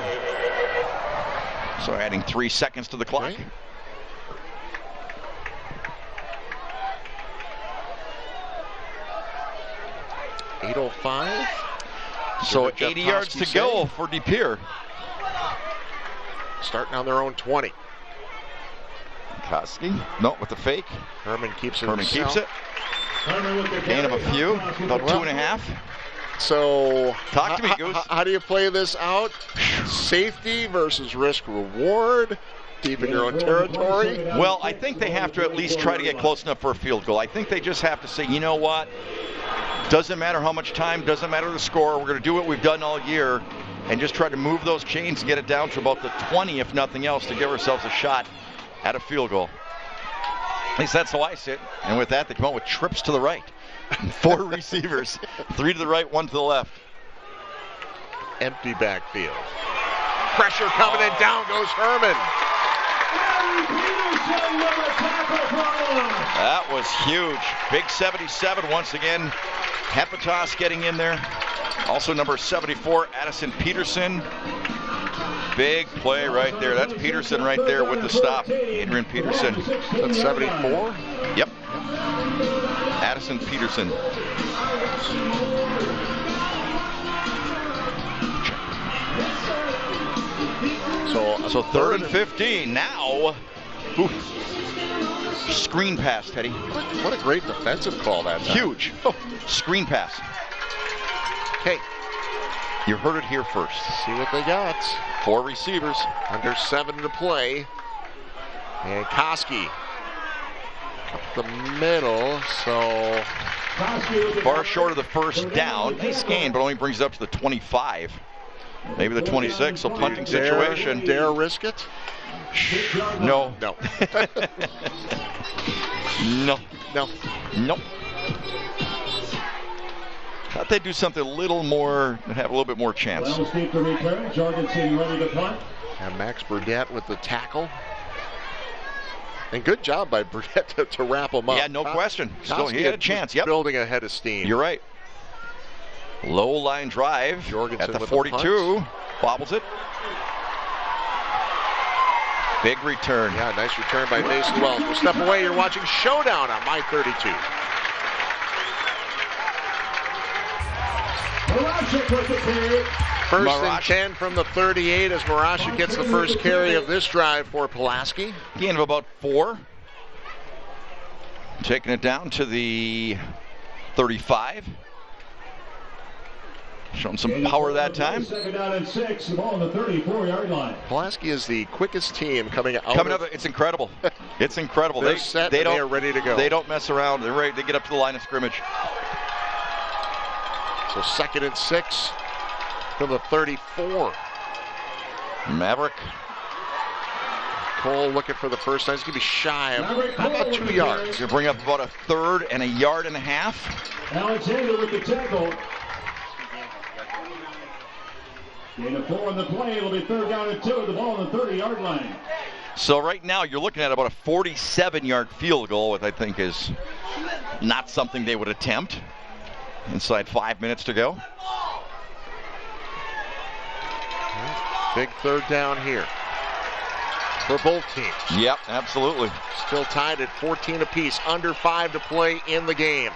So adding 3 seconds to the clock. Okay. .805. So 80 yards to go for De Pere. Starting on their own 20. Koski, no, with the fake. Herman keeps it. Keeps it. Gain of a few, about 2.5. So, talk to me, Goose. How do you play this out? Safety versus risk reward, deep in your own territory? Well, I think they have to at least try to get close enough for a field goal. I think they just have to say, you know what? Doesn't matter how much time, doesn't matter the score. We're going to do what we've done all year and just try to move those chains and get it down to about the 20, if nothing else, to give ourselves a shot at a field goal. At least that's how I see it. And with that, they come out with trips to the right. 4 receivers, 3 to the right, 1 to the left. Empty backfield. Pressure coming in, down goes Herman. That was huge. Big 77 once again. Hepatos getting in there. Also number 74, Addison Peterson. Big play right there. That's Peterson right there with the stop. Adrian Peterson. That's 74? Yep. Addison Peterson. So third and 15. Now, screen pass, Teddy. What a great defensive call that time. Huge. Screen pass. Okay. You heard it here first. See what they got. 4 receivers. Under 7 to play. And Koski up the middle, so far short of the first down. Nice gain, but only brings it up to the 25. Maybe the 26, so punting situation. Dare risk it? No. No. No. No. Nope. Thought they'd do something a little more, have a little bit more chance. And Max Burdett with the tackle. And good job by Burdett to wrap him up. Yeah, no question. Still, he had a chance. Yep. Building a head of steam. You're right. Low line drive Jorgensen at the 42. Bobbles it. Big return. Yeah, nice return by Mason Wells. We'll step away. You're watching Showdown on My 32. First and 10 from the 38 as Marasha gets the first carry of this drive for Pulaski. Gain of about 4. Taking it down to the 35. Showing some power that time. Second down and 6, the ball on the 34-yard line. Pulaski is the quickest team coming out. It's incredible. It's incredible. They're set. They are ready to go. They don't mess around. They're ready. They get up to the line of scrimmage. So second and 6 from the 34. Maverick. Cole looking for the first time. He's going to be shy of about 2 yards. He's going to bring up about a third and a yard and a half. Alexander with the tackle. Gain of 4 on the play. It'll be third down and 2. The ball on the 30-yard line. So right now you're looking at about a 47-yard field goal, which I think is not something they would attempt. Inside 5 minutes to go. Big third down here for both teams. Yep, absolutely. Still tied at 14 apiece. Under 5 to play in the game.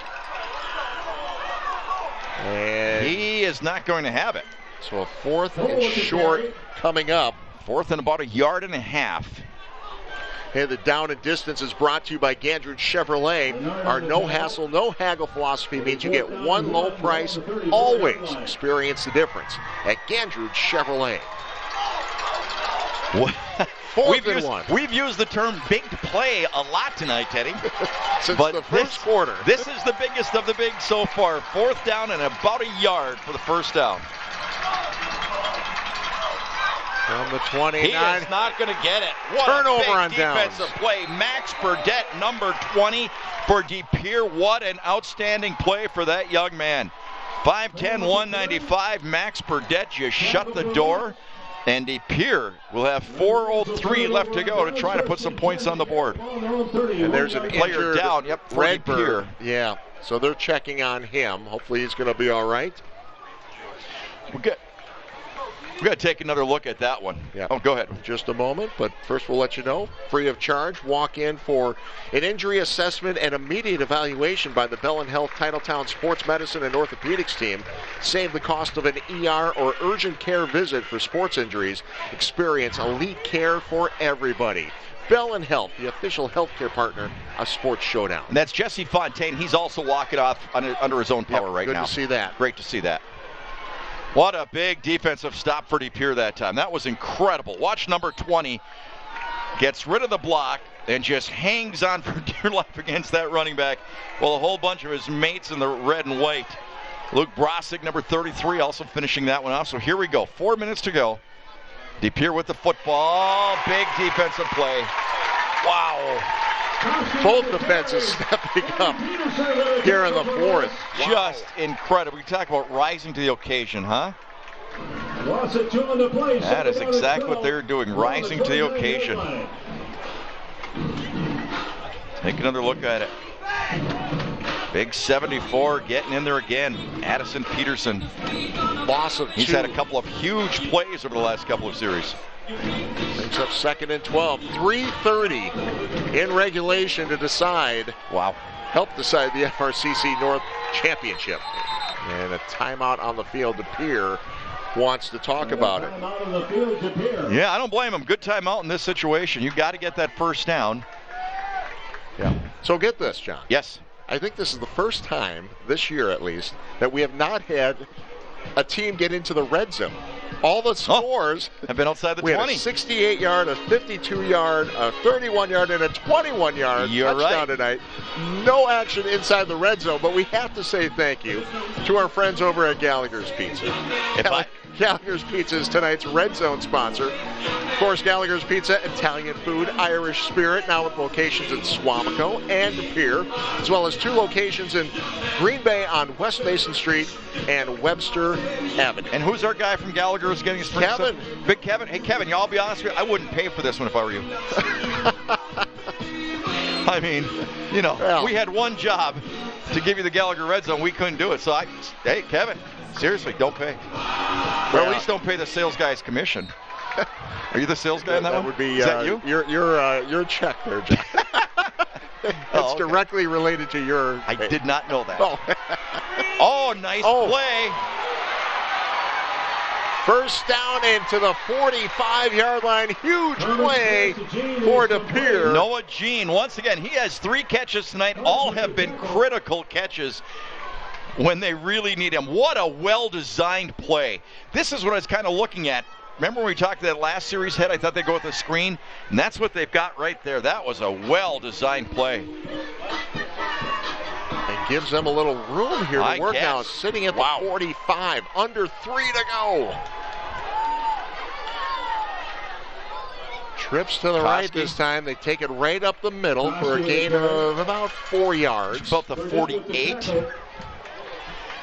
And he is not going to have it. So a fourth and short coming up. Fourth and about a yard and a half. And the down and distance is brought to you by Gandridge Chevrolet. Our no hassle, no haggle philosophy means you get one low price, always experience the difference at Gandridge Chevrolet. We've used the term big play a lot tonight, Teddy. Since the first quarter. This is the biggest of the big so far. Fourth down and about a yard for the first down. From the 29. He is not going to get it. What turnover a on big downs. Defensive play. Max Burdett, number 20 for De Pere. What an outstanding play for that young man. 5'10", 195. Max Burdett just shut the door. And Pere will have 4:03 left to go to try to put some points on the board. And there's an player down. Yep, Redbird. Yeah, so they're checking on him. Hopefully he's going to be all right. We got to take another look at that one. Yeah. Oh, go ahead. Just a moment, but first we'll let you know, free of charge, walk in for an injury assessment and immediate evaluation by the Bell & Health Titletown Sports Medicine and Orthopedics team. Save the cost of an ER or urgent care visit for sports injuries. Experience elite care for everybody. Bell & Health, the official healthcare partner of Sports Showdown. And that's Jesse Fontaine. He's also walking off under his own power right now. Good to see that. Great to see that. What a big defensive stop for Pere that time. That was incredible. Watch number 20. Gets rid of the block and just hangs on for dear life against that running back. Well, a whole bunch of his mates in the red and white. Luke Brosick, number 33, also finishing that one off. So here we go. 4 minutes to go. Pere with the football. Big defensive play. Wow. Both defenses stepping up here in the fourth. Just incredible. We talk about rising to the occasion, huh? That is exactly what they're doing, rising to the occasion. Take another look at it. Big 74 getting in there again. Addison Peterson. Loss of 2. He's had a couple of huge plays over the last couple of series. Brings up 2nd and 12. 3:30 in regulation to decide. Wow. Help decide the FRCC North Championship. And a timeout on the field. Pere wants to talk about it. Yeah, I don't blame him. Good timeout in this situation. You've got to get that first down. Yeah. So get this, John. Yes. I think this is the first time, this year at least, that we have not had a team get into the red zone. All the scores have been outside the 20. We had a 68-yard, a 52-yard, a 31-yard, and a 21-yard touchdown tonight. No action inside the red zone, but we have to say thank you to our friends over at Gallagher's Pizza. Gallagher's Pizza is tonight's red zone sponsor. Of course, Gallagher's Pizza, Italian food, Irish spirit, now with locations in Swamico and Pere, as well as 2 locations in Green Bay on West Mason Street and Webster Avenue. And who's our guy from Gallagher's getting his first Kevin. Big Kevin. Hey, Kevin, I'll be honest with you, I wouldn't pay for this one if I were you. I mean, you know, we had one job to give you the Gallagher Red Zone. We couldn't do it. So, hey, Kevin, seriously, don't pay. Or at least don't pay the sales guy's commission. Are you the sales guy on that one? Would be, is that you? Your check there, John. It's directly related to your... I did not know that. Oh, nice play. First down into the 45-yard line. Huge play for Pere. Noah Jean, once again, he has 3 catches tonight. All have been critical catches when they really need him. What a well-designed play. This is what I was kind of looking at. Remember when we talked to that last series head, I thought they'd go with the screen? And that's what they've got right there. That was a well-designed play. And gives them a little room here to work out. Sitting at the 45. Under 3 to go. Trips to the right this time. They take it right up the middle for a gain of about 4 yards. About the 48.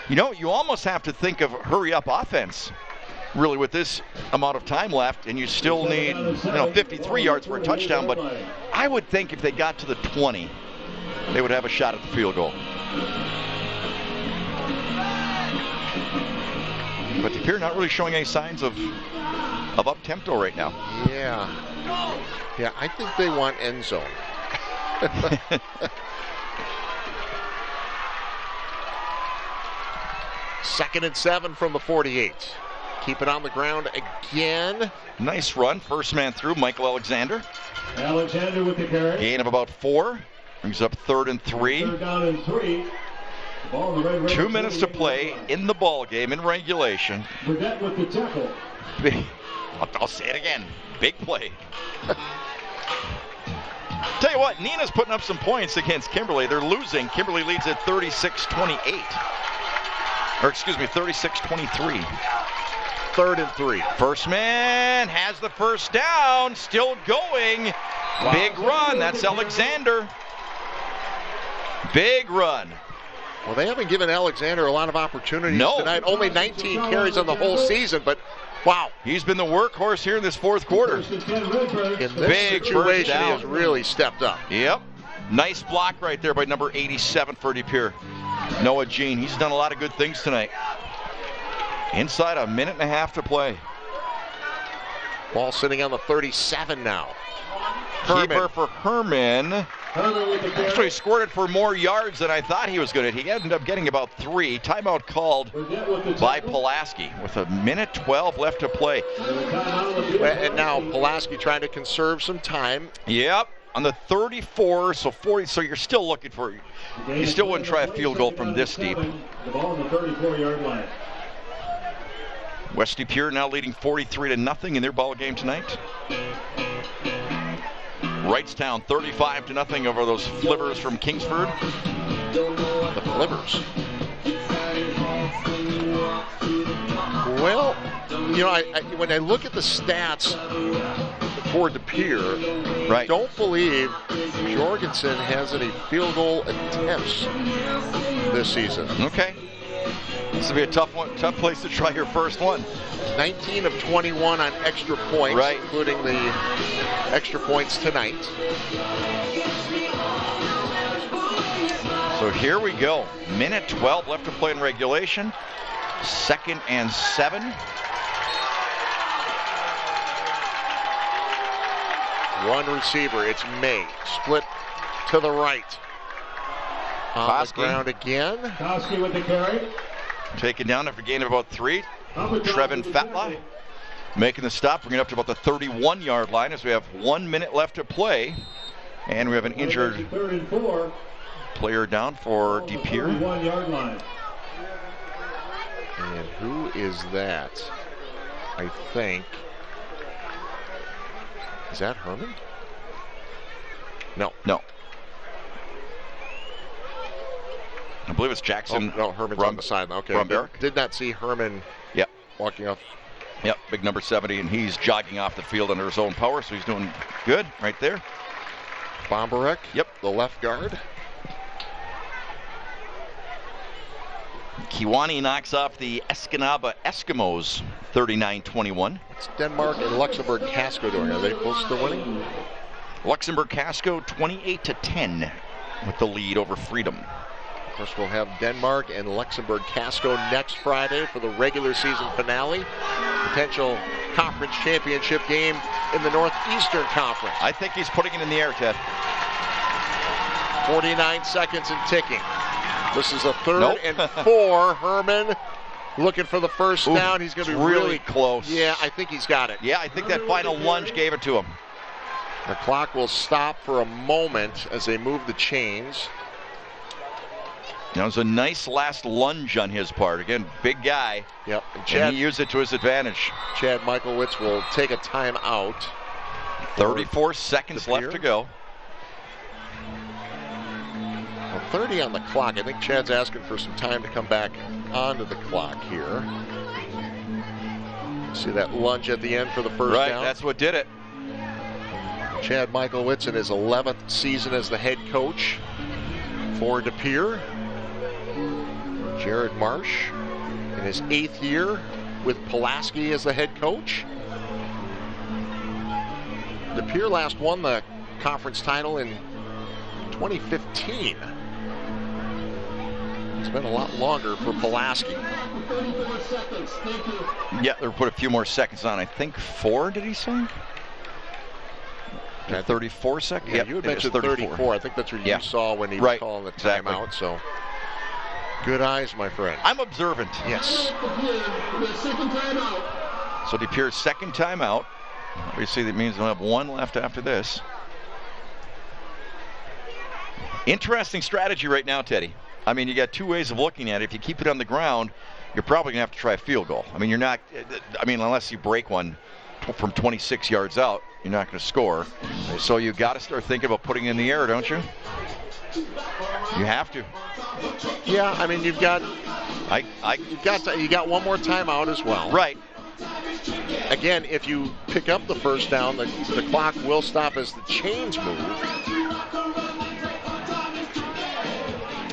You know, you almost have to think of hurry-up offense, really, with this amount of time left, and you still need, 53 yards for a touchdown. But I would think if they got to the 20, they would have a shot at the field goal. But Pere not really showing any signs of up-tempo right now. Yeah, I think they want end zone. 2nd and 7 from the 48. Keep it on the ground again. Nice run. First man through, Michael Alexander. Alexander with the carry. Gain of about 4. Brings up 3rd and 3. 3rd down and 3. 2 minutes to play in the ball game in regulation. Burdett with the tackle. I'll say it again. Big play. Tell you what, Nina's putting up some points against Kimberly. They're losing. Kimberly leads at 36-28. Or excuse me, 36-23. 3rd and 3. First man has the first down. Still going. Wow. Big run. That's Alexander. Big run. Well, they haven't given Alexander a lot of opportunities tonight. Only 19 carries on the whole season, but wow. He's been the workhorse here in this fourth quarter. In this situation, he has really stepped up. Yep. Nice block right there by number 87 for DePere. Noah Jean. He's done a lot of good things tonight. Inside a minute and a half to play. Ball sitting on the 37 now. Keeper for Herman. Actually scored it for more yards than I thought he was going to. He ended up getting about 3. Timeout called by Pulaski with a minute 12 left to play. And now Pulaski trying to conserve some time. Yep, on the 34, so 40. So you're still looking for. You still wouldn't try a field goal from this deep. The ball on the 34-yard line. West DePere now leading 43-0 in their ball game tonight. Wrightstown 35-0 over those Flivers from Kingsford. The Flivers. Well, you know, when I look at the stats for DePere, right, don't believe Jorgensen has any field goal attempts this season. Okay. This will be a tough place to try your first one. 19 of 21 on extra points, right, including the extra points tonight. So here we go. Minute 12 left to play in regulation. 2nd and 7. One receiver. It's May. Split to the right. On the ground again. Pulaski with the carry. Taken down after a gain of about 3. Trevin Fatla making the stop, bringing it up to about the 31-yard line as we have 1 minute left to play. And we have an injured 3rd and 4. Player down for DePere. 31-yard line. And who is that? I think. Is that Herman? No. No. I believe it's Jackson. Oh, no, Herman's on the side. Okay. Did not see Herman walking off. Yep, big number 70, and he's jogging off the field under his own power, so he's doing good right there. Bomberek. Yep. The left guard. Kiwani knocks off the Escanaba Eskimos 39-21. What's Denmark and Luxembourg Casco doing? Are they close to winning? Luxembourg Casco 28-10 with the lead over Freedom. Of course, we'll have Denmark and Luxembourg Casco next Friday for the regular season finale. Potential conference championship game in the Northeastern Conference. I think he's putting it in the air, Ted. 49 seconds and ticking. This is a 3rd and 4. Herman looking for the first down. He's going to be really close. Yeah, I think he's got it. Yeah, I think that final lunge gave it to him. The clock will stop for a moment as they move the chains. That was a nice last lunge on his part. Again, big guy. Yep. And he used it to his advantage. Chad Michaelwitz will take a timeout. 34 seconds left to go. Well, 30 on the clock. I think Chad's asking for some time to come back onto the clock here. See that lunge at the end for the first down? Right, that's what did it. Chad Michaelwitz in his 11th season as the head coach for DePere. Jared Marsh in his 8th year with Pulaski as the head coach. DePere last won the conference title in 2015. It's been a lot longer for Pulaski. Yeah, they put a few more seconds on. I think 4, did he say? 34 seconds? Yeah, you had mentioned 34. I think that's what you saw when he was calling the timeout. So, good eyes, my friend. I'm observant. Yes. So DePere's second timeout. Obviously, that means we'll have 1 left after this. Interesting strategy right now, Teddy. I mean, you got 2 ways of looking at it. If you keep it on the ground, you're probably going to have to try a field goal. I mean, you're not, unless you break one from 26 yards out, you're not going to score. So you got to start thinking about putting it in the air, don't you? You have to. Yeah, I mean, you've got you got 1 more timeout as well. Right. Again, if you pick up the first down, the clock will stop as the chains move.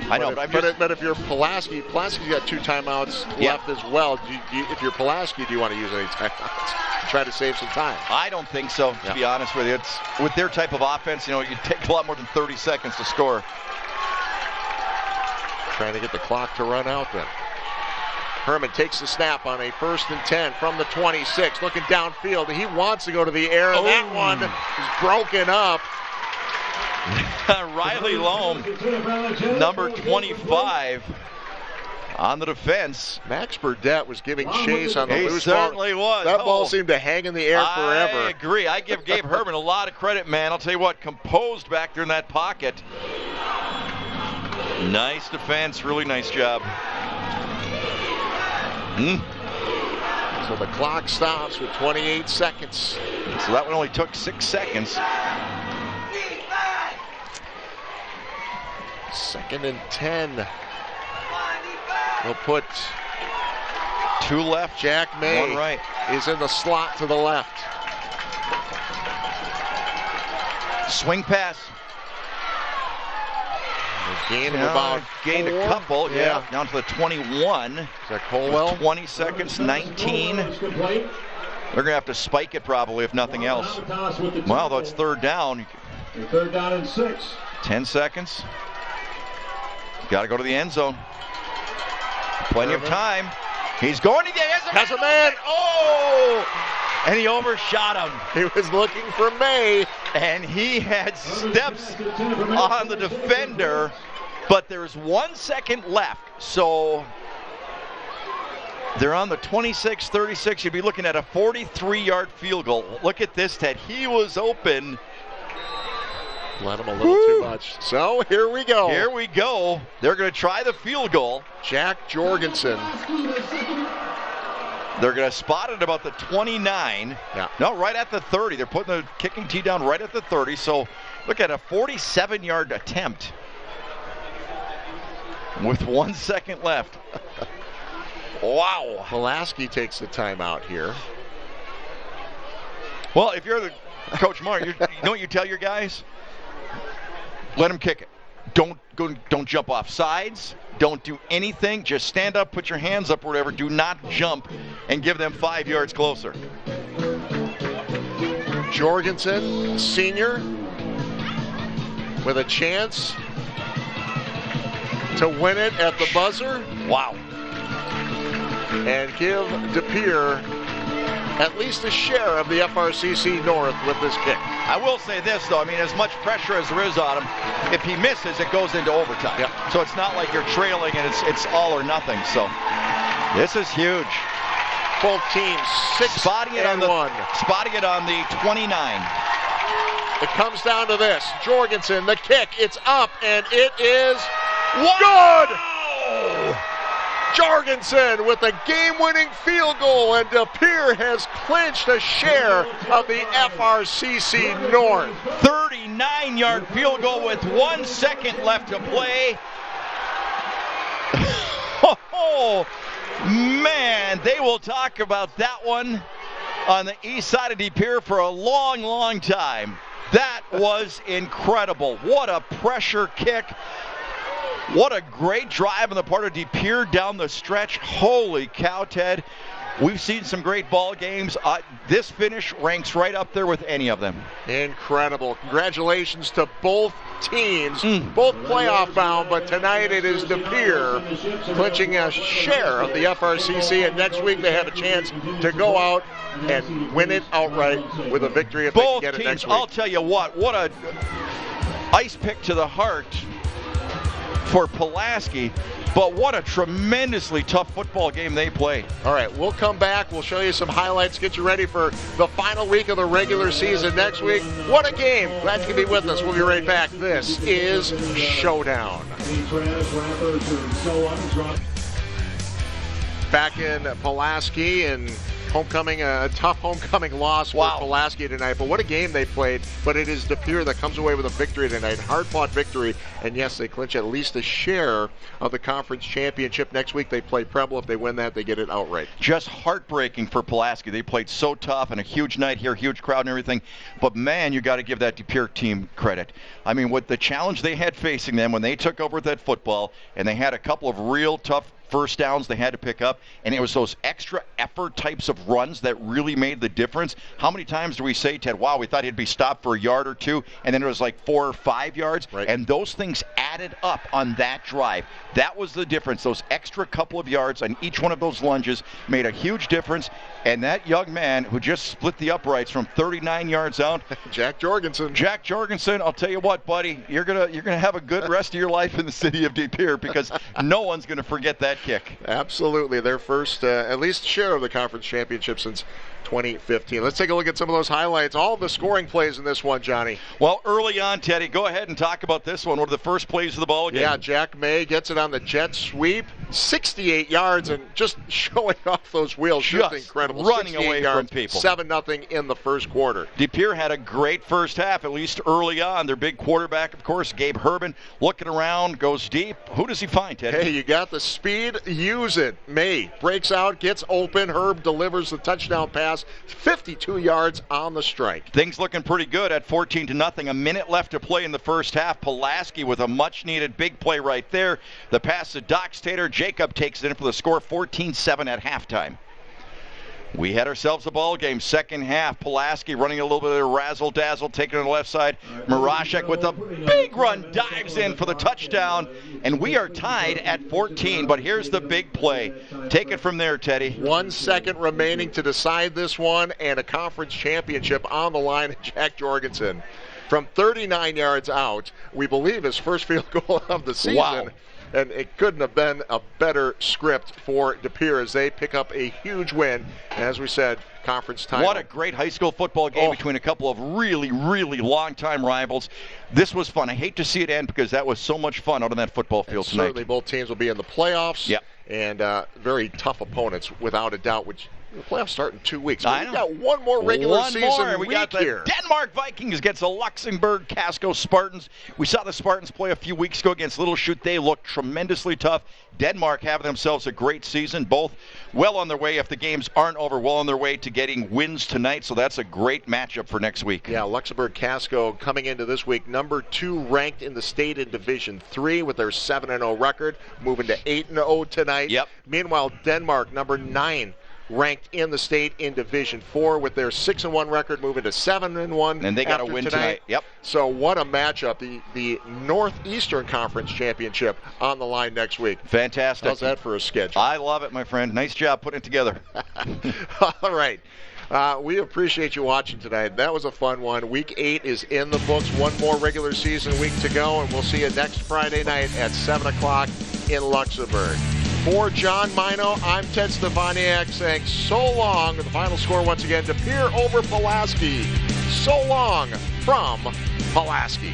I know, but if you're Pulaski's got 2 timeouts left as well. If you're Pulaski, do you want to use any timeouts? Try to save some time. I don't think so, to be honest with you. It's with their type of offense, you take a lot more than 30 seconds to score. Trying to get the clock to run out then. Herman takes the snap on a 1st and 10 from the 26, looking downfield. He wants to go to the air, and that one is broken up. Riley Loam, number 25, on the defense. Max Burdett was giving chase on the loose ball. He certainly was. That ball seemed to hang in the air forever. I agree. I give Gabe Herman a lot of credit, man. I'll tell you what, composed back there in that pocket. Nice defense. Really nice job. So the clock stops with 28 seconds. So that one only took 6 seconds. 2nd and 10. They'll put 2 left. Jack May 1 right. is in the slot to the left. Swing pass. Gained about gained 4. a couple, down to the 21. Is that Colwell? 20 seconds, 19. They're going to have to spike it probably, if nothing else. Well, though it's 3rd down. 3rd down and 6. 10 seconds. Got to go to the end zone. Plenty of time. He's going to the end zone. Has a man. Oh! And he overshot him. He was looking for May. And he had steps on the defender, but there's 1 second left. So they're on the 26-36. You'd be looking at a 43-yard field goal. Look at this, Ted. He was open. Let him a little too much. So here we go. Here we go. They're going to try the field goal. Jack Jorgensen. They're going to spot it about the 29. Yeah. No, right at the 30. They're putting the kicking tee down right at the 30. So look at a 47-yard attempt with 1 second left. Wow. Pulaski takes the timeout here. Well, if you're the Coach Mark, you know what you tell your guys? Let them kick it. Don't jump off sides. Don't do anything. Just stand up, put your hands up or whatever. Do not jump and give them 5 yards closer. Jorgensen, senior, with a chance to win it at the buzzer. Wow. And give DePere at least a share of the FRCC North with this kick. I will say this, though. I mean, as much pressure as there is on him, if he misses, it goes into overtime. Yep. So it's not like you're trailing and it's all or nothing. So this is huge. Both teams 6 spotting it and on 1. Spotting it on the 29. It comes down to this. Jorgensen, the kick. It's up, and it is good! Jorgensen with a game-winning field goal, and DePere has clinched a share of the FRCC North. 39-yard field goal with 1 second left to play. Oh, man, they will talk about that one on the east side of DePere for a long, long time. That was incredible. What a pressure kick. What a great drive on the part of DePere down the stretch. Holy cow, Ted. We've seen some great ball games. This finish ranks right up there with any of them. Incredible. Congratulations to both teams, both playoff bound, but tonight it is DePere clinching a share of the FRCC, and next week they have a chance to go out and win it outright with a victory if both they can get teams, it next week. I'll tell you what a ice pick to the heart for Pulaski, but what a tremendously tough football game they played. All right, we'll come back. We'll show you some highlights, get you ready for the final week of the regular season next week. What a game. Glad you can be with us. We'll be right back. This is Showdown. Back in Pulaski, and A tough homecoming loss for Pulaski tonight, but what a game they played. But it is De Pere that comes away with a victory tonight. Hard-fought victory, and yes, they clinch at least a share of the conference championship. Next week they play Preble. If they win that, they get it outright. Just heartbreaking for Pulaski. They played so tough and a huge night here, huge crowd and everything. But man, you got to give that De Pere team credit. I mean, what the challenge they had facing them when they took over that football, and they had a couple of real tough first downs they had to pick up, and it was those extra effort types of runs that really made the difference. How many times do we say, Ted, wow, we thought he'd be stopped for a yard or two, and then it was like 4 or 5 yards, right. And those things added up on that drive. That was the difference. Those extra couple of yards on each one of those lunges made a huge difference, and that young man who just split the uprights from 39 yards out, Jack Jorgensen, I'll tell you what, buddy, you're gonna have a good rest of your life in the city of De Pere, because no one's gonna forget that kick. Absolutely. Their first, at least share of the conference championship since 2015. Let's take a look at some of those highlights. All of the scoring plays in this one, Johnny. Well, early on, Teddy, go ahead and talk about this one. One of the first plays of the ball game. Yeah, Jack May gets it on the jet sweep, 68 yards, and just showing off those wheels. Just incredible. Running away from people. 7-0 in the first quarter. De Pere had a great first half, at least early on. Their big quarterback, of course, Gabe Herbin, looking around, goes deep. Who does he find, Teddy? Hey, you got the speed, use it. May breaks out, gets open. Herb delivers the touchdown pass, 52 yards on the strike. Things looking pretty good at 14-0. A minute left to play in the first half. Pulaski with a much-needed big play right there. The pass to Doc Stater. Jacob takes it in for the score, 14-7 at halftime. We had ourselves a ball game. Second half, Pulaski running a little bit of razzle-dazzle, taking it on the left side. Marashek with a big run, dives in for the touchdown, and we are tied at 14. But here's the big play. Take it from there, Teddy. 1 second remaining to decide this one, and a conference championship on the line. Jack Jorgensen from 39 yards out, we believe his first field goal of the season. Wow. And it couldn't have been a better script for De Pere as they pick up a huge win. And as we said, conference title. What a great high school football game between a couple of really, really long-time rivals. This was fun. I hate to see it end because that was so much fun out on that football field tonight. Certainly both teams will be in the playoffs. Yep. And very tough opponents, without a doubt, which the playoffs start in 2 weeks. I know. We've got one more regular season We week got the here. Denmark Vikings against the Luxembourg Casco Spartans. We saw the Spartans play a few weeks ago against Little Chute. They looked tremendously tough. Denmark having themselves a great season, both well on their way, if the games aren't over, well on their way to getting wins tonight. So that's a great matchup for next week. Yeah, Luxembourg Casco coming into this week, number 2 ranked in the state in Division 3 with their 7-0 record, moving to 8-0 tonight. Yep. Meanwhile, Denmark, number 9 ranked in the state in Division 4 with their 6-1 record, moving to 7-1. And they got to win tonight. Yep. So what a matchup. The Northeastern Conference Championship on the line next week. Fantastic. How's that for a schedule? I love it, my friend. Nice job putting it together. All right. We appreciate you watching tonight. That was a fun one. Week 8 is in the books. One more regular season week to go, and we'll see you next Friday night at 7 o'clock in Luxembourg. For John Mino, I'm Ted Stefaniak saying so long. The final score once again, De Pere over Pulaski. So long from Pulaski.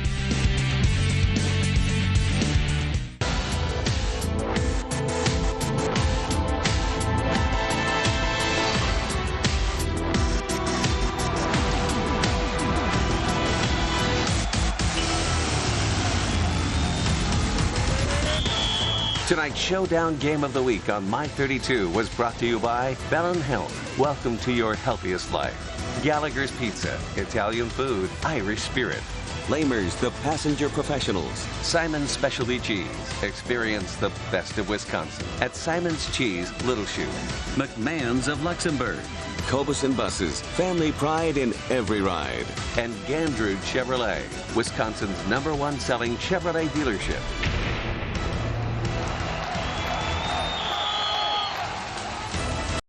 Tonight's Showdown Game of the Week on My 32 was brought to you by Bellin Health. Welcome to your healthiest life. Gallagher's Pizza, Italian food, Irish spirit. Lamers, the passenger professionals. Simon's Specialty Cheese. Experience the best of Wisconsin at Simon's Cheese, Little Chute. McMahon's of Luxembourg. Cobuson Buses, family pride in every ride. And Gandrud Chevrolet, Wisconsin's #1 selling Chevrolet dealership.